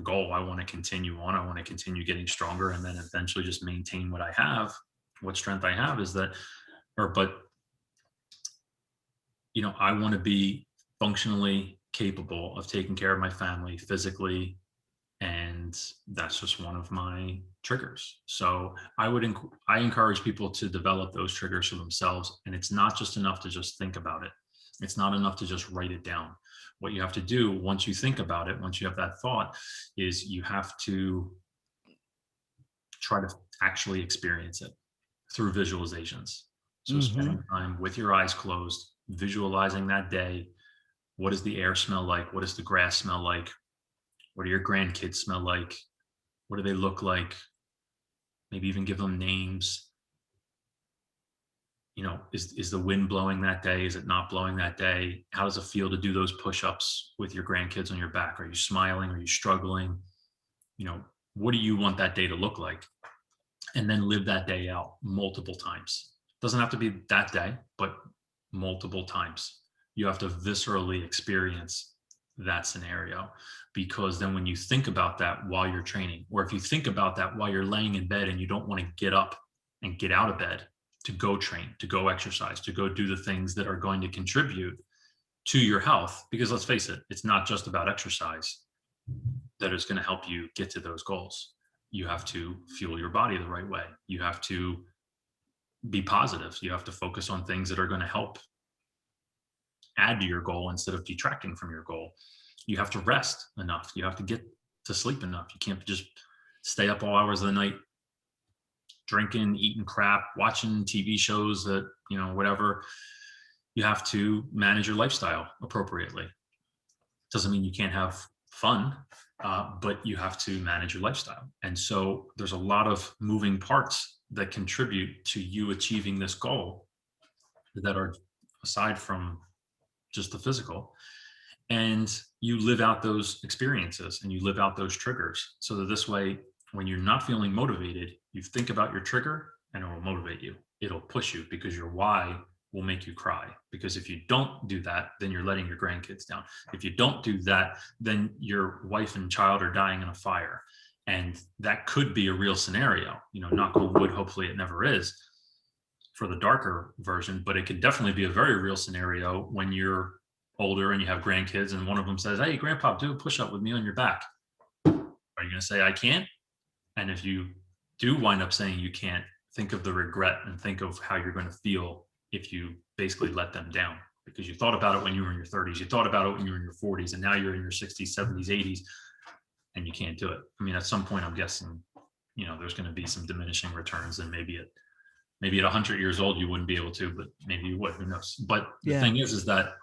goal. I want to continue on. I want to continue getting stronger, and then eventually just maintain what I have. What strength I have is that, I want to be functionally capable of taking care of my family physically. And that's just one of my triggers. So I encourage people to develop those triggers for themselves. And it's not just enough to just think about it. It's not enough to just write it down. What you have to do once you think about it, once you have that thought, is you have to try to actually experience it through visualizations. So hmm, spending time with your eyes closed, visualizing that day. What does the air smell like? What does the grass smell like? What do your grandkids smell like? What do they look like? Maybe even give them names. Is the wind blowing that day? Is it not blowing that day? How does it feel to do those push-ups with your grandkids on your back? Are you smiling? Are you struggling? You know, what do you want that day to look like? And then live that day out multiple times. Doesn't have to be that day, but multiple times. You have to viscerally experience that scenario, because then when you think about that while you're training, or if you think about that while you're laying in bed and you don't want to get up and get out of bed to go train, to go exercise, to go do the things that are going to contribute to your health, because let's face it, it's not just about exercise that is going to help you get to those goals. You have to fuel your body the right way. You have to be positive. You have to focus on things that are going to help add to your goal instead of detracting from your goal. You have to rest enough. You have to get to sleep enough. You can't just stay up all hours of the night drinking, eating crap, watching TV shows that, whatever. You have to manage your lifestyle appropriately. Doesn't mean you can't have fun, but you have to manage your lifestyle. And so there's a lot of moving parts that contribute to you achieving this goal that are aside from just the physical. And you live out those experiences and you live out those triggers, so that this way, when you're not feeling motivated, you think about your trigger and it will motivate you. It'll push you, because your why will make you cry. Because if you don't do that, then you're letting your grandkids down. If you don't do that, then your wife and child are dying in a fire. And that could be a real scenario, knock on wood, hopefully it never is for the darker version, but it could definitely be a very real scenario when you're older and you have grandkids and one of them says, "Hey, grandpa, do a push-up with me on your back." Are you going to say, "I can't"? And if you do wind up saying you can't, think of the regret and think of how you're going to feel if you basically let them down, because you thought about it when you were in your 30s, you thought about it when you were in your 40s, and now you're in your 60s, 70s, 80s, and you can't do it. I mean, at some point, I'm guessing, there's going to be some diminishing returns, and maybe at 100 years old, you wouldn't be able to, but maybe you would, who knows? But the thing is that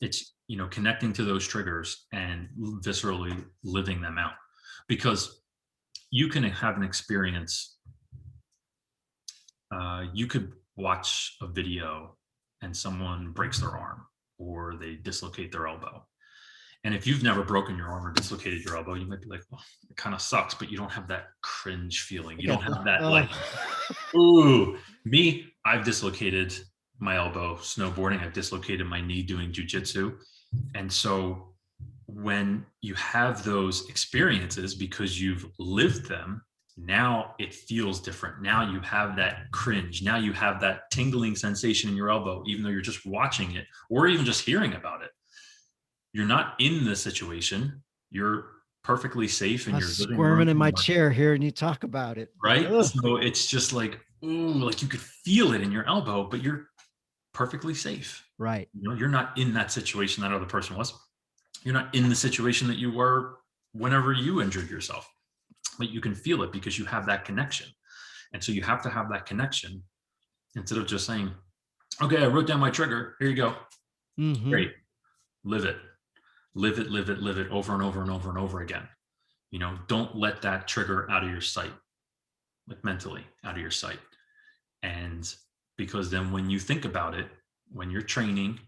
it's, connecting to those triggers and viscerally living them out, because you can have an experience. You could watch a video and someone breaks their arm or they dislocate their elbow. And if you've never broken your arm or dislocated your elbow, you might be like, "Well, it kind of sucks," but you don't have that cringe feeling. You don't have that like, "Ooh." Me, I've dislocated my elbow snowboarding. I've dislocated my knee doing jujitsu. And so when you have those experiences, because you've lived them, now it feels different. Now you have that cringe. Now you have that tingling sensation in your elbow, even though you're just watching it or even just hearing about it. You're not in the situation. You're perfectly safe in I'm your living room. squirming in my chair here and you talk about it. Right? Ugh. So it's just like, ooh, like you could feel it in your elbow, but you're perfectly safe. Right. You're not in that situation that other person was. You're not in the situation that you were whenever you injured yourself, but you can feel it because you have that connection. And so you have to have that connection instead of just saying, "Okay, I wrote down my trigger. Here you go." Mm-hmm. Great. Live it. Live it, live it, live it over and over and over and over again. Don't let that trigger out of your sight, like mentally out of your sight. And because then when you think about it, when you're training,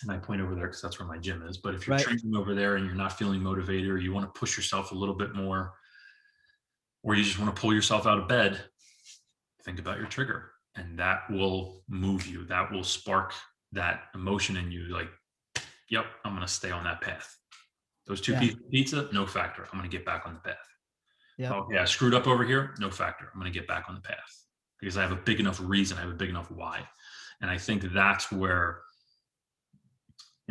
and I point over there because that's where my gym is, but if you're training over there and you're not feeling motivated, or you want to push yourself a little bit more, or you just want to pull yourself out of bed, think about your trigger, and that will move you. That will spark that emotion in you. Like, "Yep, I'm going to stay on that path. Those two pieces of pizza, no factor. I'm going to get back on the path. Yep. Oh yeah, I screwed up over here, no factor. I'm going to get back on the path because I have a big enough reason. I have a big enough why." And I think that's where,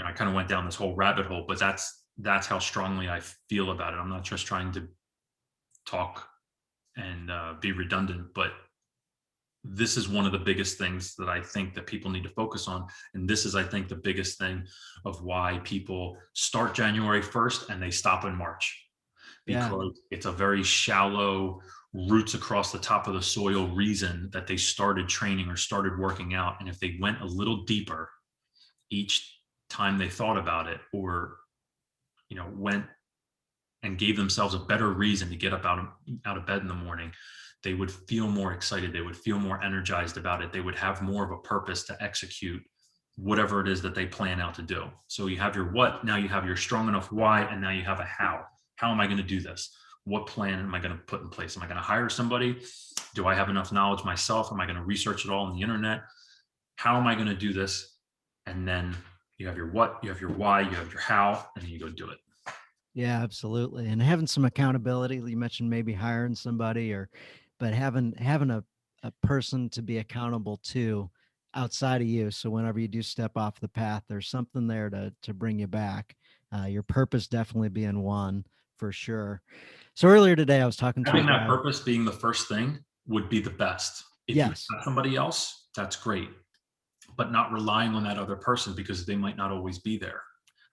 I kind of went down this whole rabbit hole, but that's how strongly I feel about it. I'm not just trying to talk and be redundant, but this is one of the biggest things that I think that people need to focus on. And this is, I think, the biggest thing of why people start January 1st and they stop in March, because it's a very shallow roots across the top of the soil reason that they started training or started working out. And if they went a little deeper each time they thought about it, or went and gave themselves a better reason to get up out of bed in the morning, they would feel more excited. They would feel more energized about it. They would have more of a purpose to execute whatever it is that they plan out to do. So you have your what, now you have your strong enough why, and now you have a how. How am I going to do this? What plan am I going to put in place? Am I going to hire somebody? Do I have enough knowledge myself? Am I going to research it all on the internet? How am I going to do this? And then you have your what, you have your why, you have your how, and then you go do it. Yeah, absolutely. And having some accountability. You mentioned maybe hiring somebody, but having a person to be accountable to outside of you. So whenever you do step off the path, there's something there to bring you back. Your purpose definitely being one for sure. So earlier today, I was talking to a Having that guy. purpose being the first thing would be the best. If you Yes, have somebody else, that's great, but not relying on that other person because they might not always be there.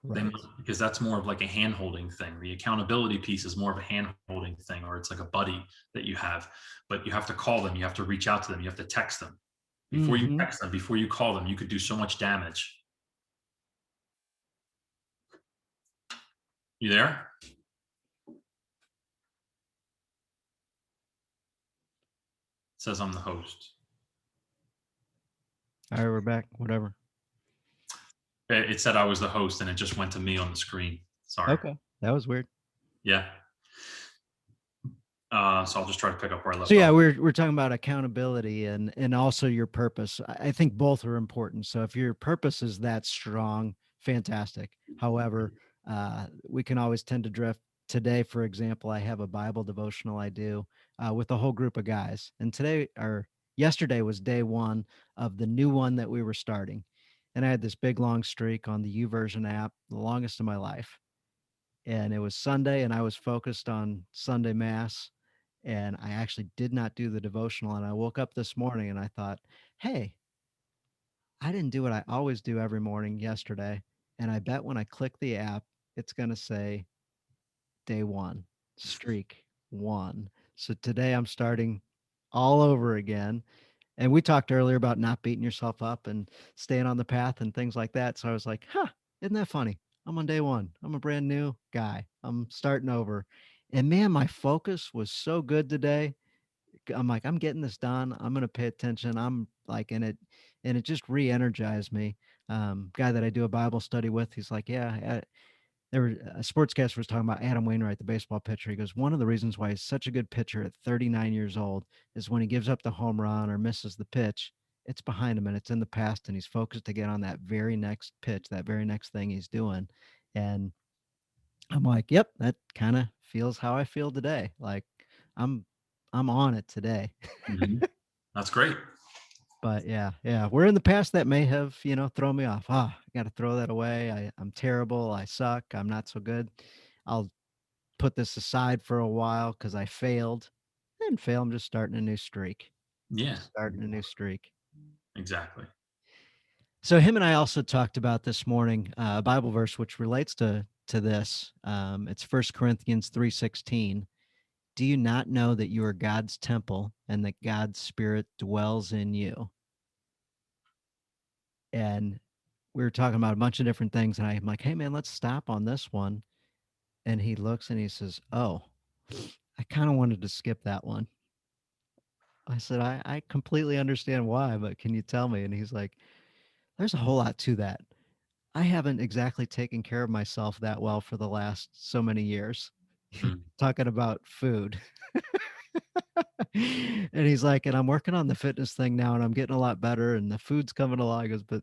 right. Because that's more of like a hand holding thing. The accountability piece is more of a hand holding thing, or it's like a buddy that you have, but you have to call them, you have to reach out to them, you have to text them. Before you Hmm. text them, before you call them, you could do so much damage. You there? It says I'm the host. All right, we're back. Whatever. It said I was the host and it just went to me on the screen. Sorry. Okay, that was weird. Yeah. So I'll just try to pick up where I So left yeah, off. we're talking about accountability and also your purpose. I think both are important. So if your purpose is that strong, fantastic. However, we can always tend to drift. Today, for example, I have a Bible devotional I do with a whole group of guys, and today or yesterday was day one of the new one that we were starting, and I had this big long streak on the YouVersion app, the longest of my life, and it was Sunday, and I was focused on Sunday Mass, and I actually did not do the devotional. And I woke up this morning and I thought, hey, I didn't do what I always do every morning yesterday. And I bet when I click the app, it's going to say day one, streak one. So today I'm starting all over again. And we talked earlier about not beating yourself up and staying on the path and things like that. So I was like, huh, isn't that funny? I'm on day one. I'm a brand new guy. I'm starting over. And man, my focus was so good today. I'm like, I'm getting this done. I'm going to pay attention. I'm like in it. And it just re energized me. Guy that I do a Bible study with, he's like, yeah, there were a sportscaster was talking about Adam Wainwright, the baseball pitcher. He goes, one of the reasons why he's such a good pitcher at 39 years old is when he gives up the home run or misses the pitch, it's behind him and it's in the past, and he's focused to get on that very next pitch, that very next thing he's doing. And I'm like, yep, that kind of feels how I feel today. Like I'm I'm on it today. Mhm. That's great. But yeah, we're in the past that may have, thrown me off. I got to throw that away. I'm terrible. I suck. I'm not so good. I'll put this aside for a while because I failed. I didn't fail. I'm just starting a new streak. Yeah, Starting a new streak. exactly. So him and I also talked about this morning a Bible verse which relates to this. It's 1 Corinthians 3:16. Do you not know that you are God's temple and that God's Spirit dwells in you? And we were talking about a bunch of different things, and I'm like, hey man, let's stop on this one. And he looks and he says, oh, I kind of wanted to skip that one. I said, I completely understand why, but can you tell me? And he's like, there's a whole lot to that. I haven't exactly taken care of myself that well for the last so many years. Mm. Talking about food. And he's like, and I'm working on the fitness thing now and I'm getting a lot better and the food's coming along. He goes, but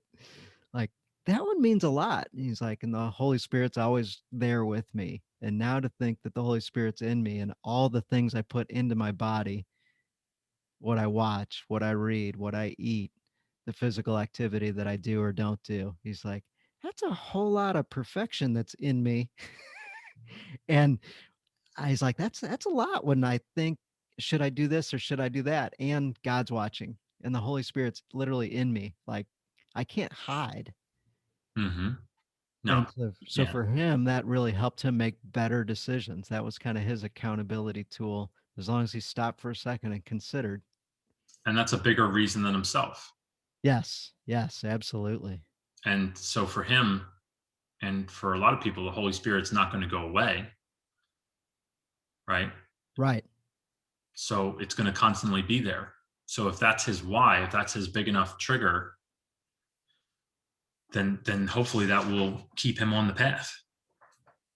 like that one means a lot. And he's like, and the Holy Spirit's always there with me. And now to think that the Holy Spirit's in me and all the things I put into my body, what I watch, what I read, what I eat, the physical activity that I do or don't do. He's like, that's a whole lot of perfection that's in me. And I was like, that's a lot when I think, should I do this or should I do that? And God's watching and the Holy Spirit's literally in me. Like I can't hide. Hmm. No, And you so can't. for him, that really helped him make better decisions. That was kind of his accountability tool as long as he stopped for a second and considered. And that's a bigger reason than himself. Yes, yes, absolutely. And so for him, and for a lot of people, the Holy Spirit's not going to go away, right? Right. So it's going to constantly be there. So if that's his why, if that's his big enough trigger, then hopefully that will keep him on the path.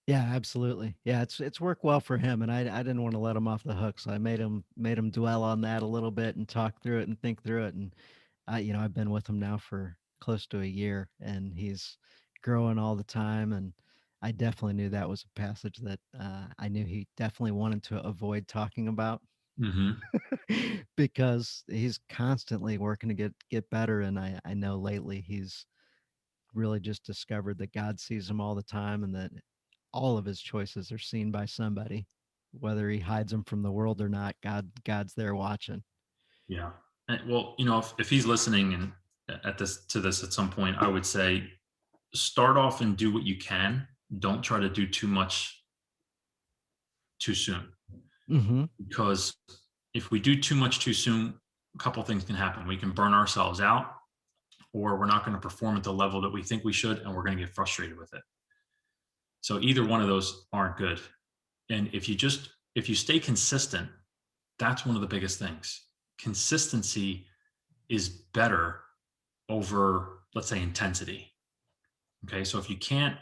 Yeah, absolutely. Yeah, it's worked well for him, and I didn't want to let him off the hook, so I made him dwell on that a little bit and talk through it and think through it. And I've been with him now for close to a year, and he's growing all the time. And I definitely knew that was a passage that I knew he definitely wanted to avoid talking about Mm-hmm. because he's constantly working to get better. And I know lately he's really just discovered that God sees him all the time, and that all of his choices are seen by somebody, whether he hides them from the world or not. God's there watching. Yeah. Well, if he's listening and at this to this at some point, I would say start off and do what you can. Don't try to do too much too soon, Mm-hmm. because if we do too much too soon, a couple things can happen. We can burn ourselves out, or we're not going to perform at the level that we think we should, and we're going to get frustrated with it. So either one of those aren't good. And if you stay consistent, that's one of the biggest things. Consistency is better over, let's say, intensity. Okay. So if you can't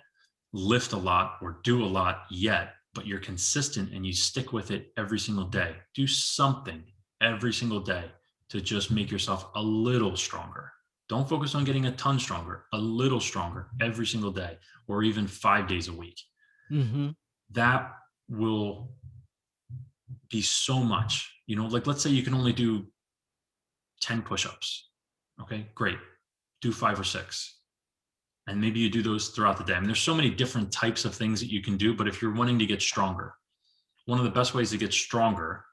lift a lot or do a lot yet, but you're consistent and you stick with it every single day, do something every single day to just make yourself a little stronger. Don't focus on getting a ton stronger, a little stronger every single day, or even 5 days a week. Mm-hmm. That will be so much. Like, let's say you can only do 10 push-ups. Okay, great. Do 5 or 6. And maybe you do those throughout the day. I mean, there's so many different types of things that you can do, but if you're wanting to get stronger, one of the best ways to get stronger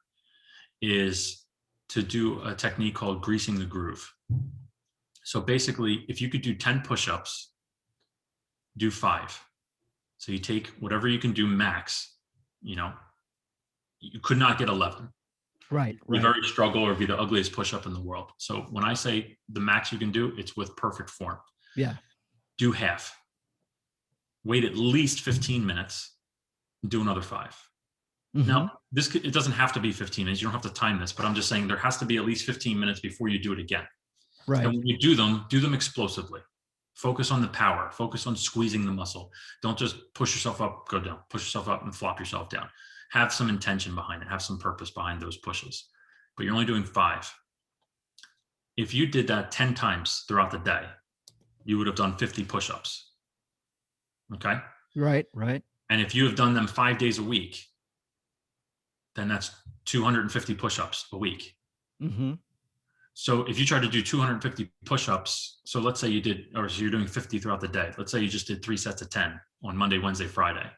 is to do a technique called greasing the groove. So basically, if you could do 10 push-ups, do 5. So you take whatever you can do max, you could not get 11. Right. You Right. very struggle or be the ugliest push-up in the world. So when I say the max you can do, it's with perfect form. Yeah. Do half. Wait at least 15 minutes. Do another 5. Mm-hmm. Now, it doesn't have to be 15 minutes. You don't have to time this, but I'm just saying there has to be at least 15 minutes before you do it again. And Right. when you do them explosively. Focus on the power. Focus on squeezing the muscle. Don't just push yourself up, go down. Push yourself up and flop yourself down. Have some intention behind it. Have some purpose behind those pushes. But you're only doing 5. If you did that 10 times throughout the day, you would have done 50 push-ups. Okay? Right. Right. And if you have done them 5 days a week, then that's 250 push-ups a week. Mm-hmm. So if you try to do 250 push-ups, so let's say you're doing 50 throughout the day. Let's say you just did 3 sets of 10 on Monday, Wednesday, Friday.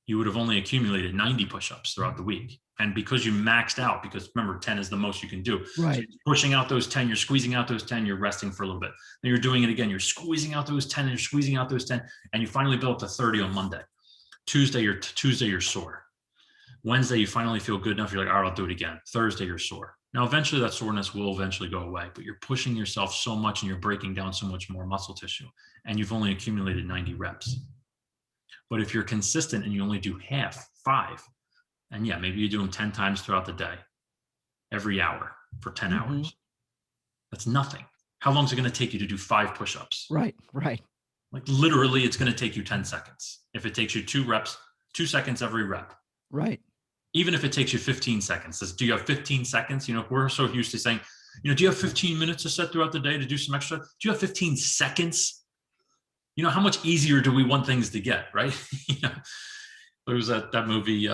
You would have only accumulated 90 push-ups throughout the week. And because you maxed out, because remember, 10 is the most you can do. Right. So you're pushing out those 10, you're squeezing out those 10, you're resting for a little bit. Then you're doing it again. You're squeezing out those 10 and you're squeezing out those 10. And you finally build up to 30 on Monday. Tuesday, you're sore. Wednesday, you finally feel good enough. You're like, all right, I'll do it again. Thursday, you're sore. Now, eventually that soreness will eventually go away, but you're pushing yourself so much and you're breaking down so much more muscle tissue, and you've only accumulated 90 reps. But if you're consistent and you only do half, 5, and yeah, maybe you do them 10 times throughout the day, every hour for 10 Mm-hmm. hours. That's nothing. How long is it going to take you to do 5 push-ups? Right. Right. Like literally, it's going to take you 10 seconds. If it takes you 2 reps, 2 seconds every rep. Right. Even if it takes you 15 seconds, do you have 15 seconds? We're so used to saying, do you have 15 minutes to set throughout the day to do some extra? Do you have 15 seconds? How much easier do we want things to get, right? There was that movie,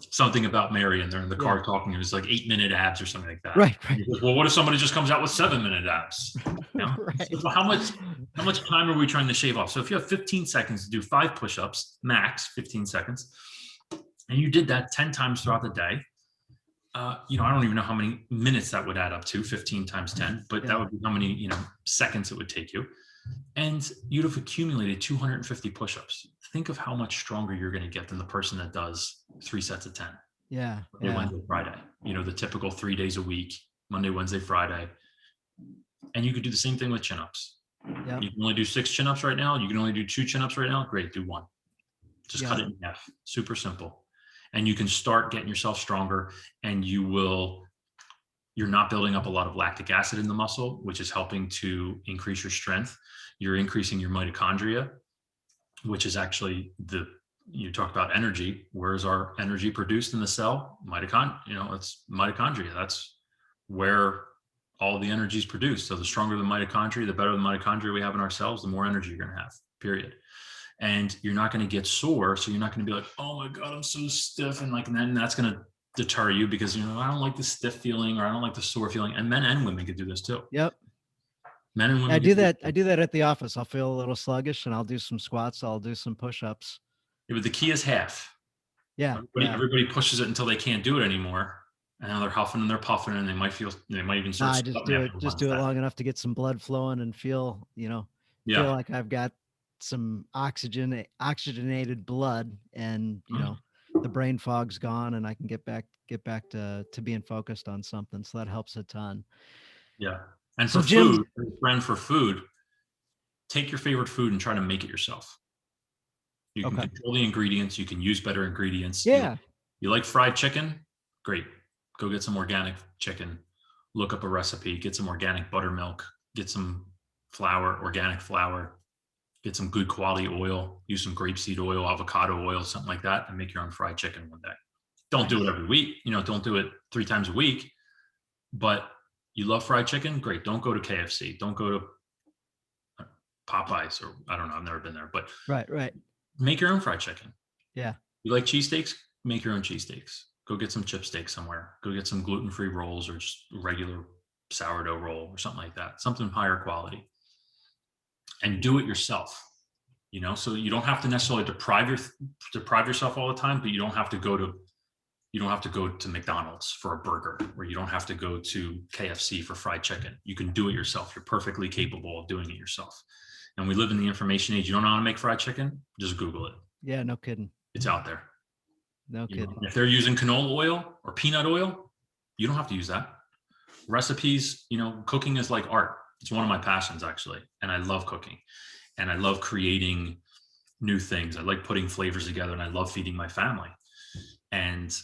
Something About Mary, and they're in the car talking. It was like 8-minute abs or something like that. Right. Right. Goes, well, what if somebody just comes out with 7-minute abs? Right. So how much time are we trying to shave off? So if you have 15 seconds to do 5 push-ups, max 15 seconds, and you did that 10 times throughout the day, I don't even know how many minutes that would add up to, 15 times 10, but that would be how many, seconds it would take you. And you'd have accumulated 250 push-ups. Think of how much stronger you're going to get than the person that does 3 sets of 10. Yeah. Monday, Yeah. Wednesday, Friday. The typical 3 days a week, Monday, Wednesday, Friday. And you could do the same thing with chin-ups. Yep. You can only do 6 chin-ups right now. You can only do 2 chin-ups right now. Great, do 1. Just cut Yep. it in half. Super simple. And you can start getting yourself stronger, and you're not building up a lot of lactic acid in the muscle, which is helping to increase your strength. You're increasing your mitochondria, which is actually you talk about energy. Where's our energy produced in the cell? It's mitochondria. That's where all the energy is produced. So the stronger the mitochondria, the better the mitochondria we have in our cells, the more energy you're going to have, period. And you're not going to get sore. So you're not going to be like, oh my God, I'm so stiff. And then that's going to deter you because, I don't like the stiff feeling, or I don't like the sore feeling. And men and women can do this too. Yep. Men and I women do can do that. this. I do that at the office. I'll feel a little sluggish and I'll do some squats. I'll do some push-ups. Yeah, but the key is half. Yeah. Yeah. Everybody pushes it until they can't do it anymore. And now they're huffing and they're puffing, and they might even start I just sweating do after it, one it set. long enough to get some blood flowing and feel Yeah. like I've got some oxygenated blood, and the brain fog's gone, and I can get back to being focused on something. So that helps a ton. Yeah. And So for Jim, food, friend, for food, take your favorite food and try to make it yourself. You can okay. control the ingredients. You can use better ingredients. Yeah. You like fried chicken? Great. Go get some organic chicken. Look up a recipe. Get some organic buttermilk. Get some organic flour. Get some good quality oil. Use some grapeseed oil, avocado oil, something like that, and make your own fried chicken one day. Don't do it every week. Don't do it 3 times a week. But you love fried chicken? Great. Don't go to KFC. Don't go to Popeyes, or I don't know. I've never been there, but Right. make your own fried chicken. Yeah. You like cheesesteaks? Make your own cheesesteaks. Go get some chip steak somewhere. Go get some gluten-free rolls, or just regular sourdough roll or something like that. Something higher quality. And do it yourself. So you don't have to necessarily deprive yourself all the time, but you don't have to go to McDonald's for a burger, or you don't have to go to KFC for fried chicken. You can do it yourself. You're perfectly capable of doing it yourself. And we live in the information age. You don't know how to make fried chicken? Just Google it. Yeah. No kidding. It's out there. No kidding. If they're using canola oil or peanut oil, you don't have to use that. Recipes, cooking is like art. It's one of my passions, actually. And I love cooking, and I love creating new things. I like putting flavors together, and I love feeding my family. And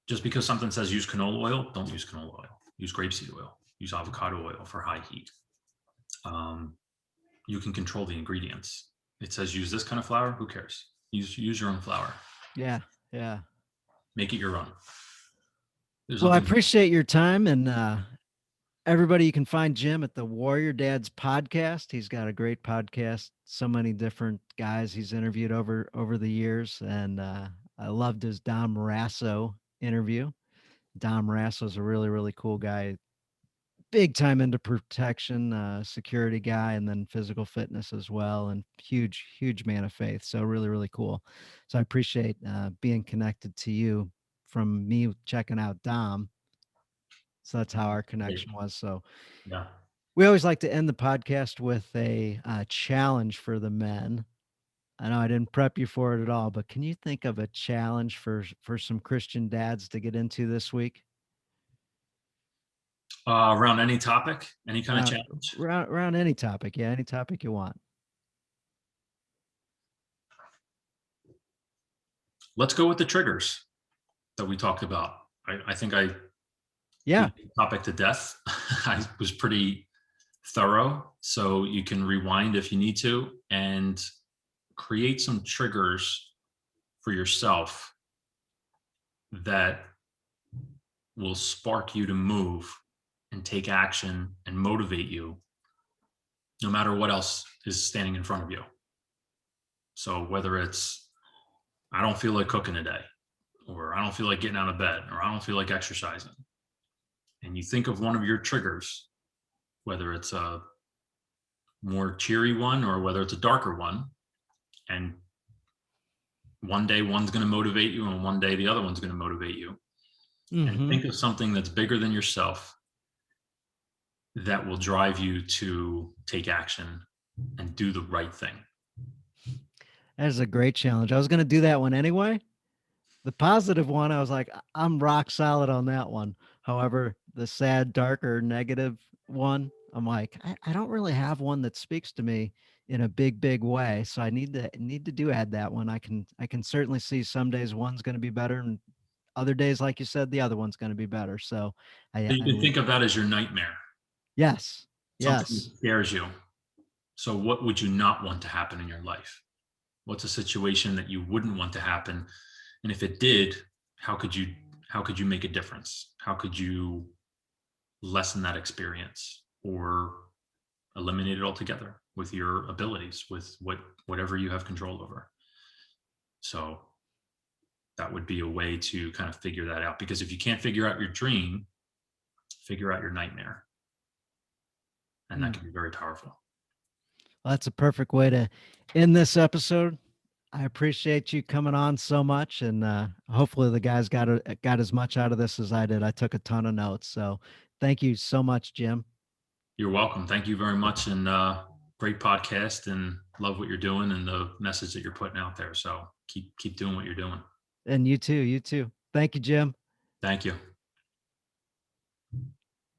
just because something says use canola oil, don't use canola oil. Use grapeseed oil. Use avocado oil for high heat. You can control the ingredients. It says use this kind of flour. Who cares? Use your own flour. Yeah. Yeah. Make it your own. Well, I appreciate your time, and everybody, you can find Jim at the Warrior Dads podcast. He's got a great podcast. So many different guys he's interviewed over the years, and I loved his Dom Rasso interview. Dom Rasso is a really, really cool guy. Big time into protection, security guy, and then physical fitness as well, and huge man of faith. So really, really cool. So I appreciate being connected to you from me checking out Dom. So that's how our connection was. So yeah. we always like to end the podcast with a challenge for the men. I know I didn't prep you for it at all, but can you think of a challenge for some Christian dads to get into this week? Around any topic, any kind of challenge? Around any topic. Yeah, any topic you want. Let's go with the triggers that we talked about. I think I Yeah. beat the topic to death. I was pretty thorough, so you can rewind if you need to and create some triggers for yourself that will spark you to move and take action and motivate you no matter what else is standing in front of you. So whether it's, I don't feel like cooking today, or I don't feel like getting out of bed, or I don't feel like exercising, and you think of one of your triggers, whether it's a more cheery one or whether it's a darker one, and one day one's going to motivate you and one day the other one's going to motivate you. And think of something that's bigger than yourself that will drive you to take action and do the right thing. That is a great challenge. I was going to do that one anyway. The positive one, I was like, I'm rock solid on that one. However, the sad, darker, negative one, I'm like, I don't really have one that speaks to me in a big way. So I need to do add that one. I can certainly see some days one's going to be better, and other days, like you said, the other one's going to be better. So So you can think of that as your nightmare, yes, something yes. that scares you. So what would you not want to happen in your life? What's a situation that you wouldn't want to happen? And if it did, how could you how could you make a difference? How could you lessen that experience or eliminate it altogether with your abilities, with whatever you have control over? So that would be a way to kind of figure that out, because if you can't figure out your dream, figure out your nightmare, and that Hmm. can be very powerful. Well, that's a perfect way to end this episode. I appreciate you coming on so much, and hopefully the guys got as much out of this as I did. I took a ton of notes, so thank you so much, Jim. You're welcome. Thank you very much, and great podcast, and love what you're doing and the message that you're putting out there. So keep doing what you're doing. And you too, you too. Thank you, Jim. Thank you.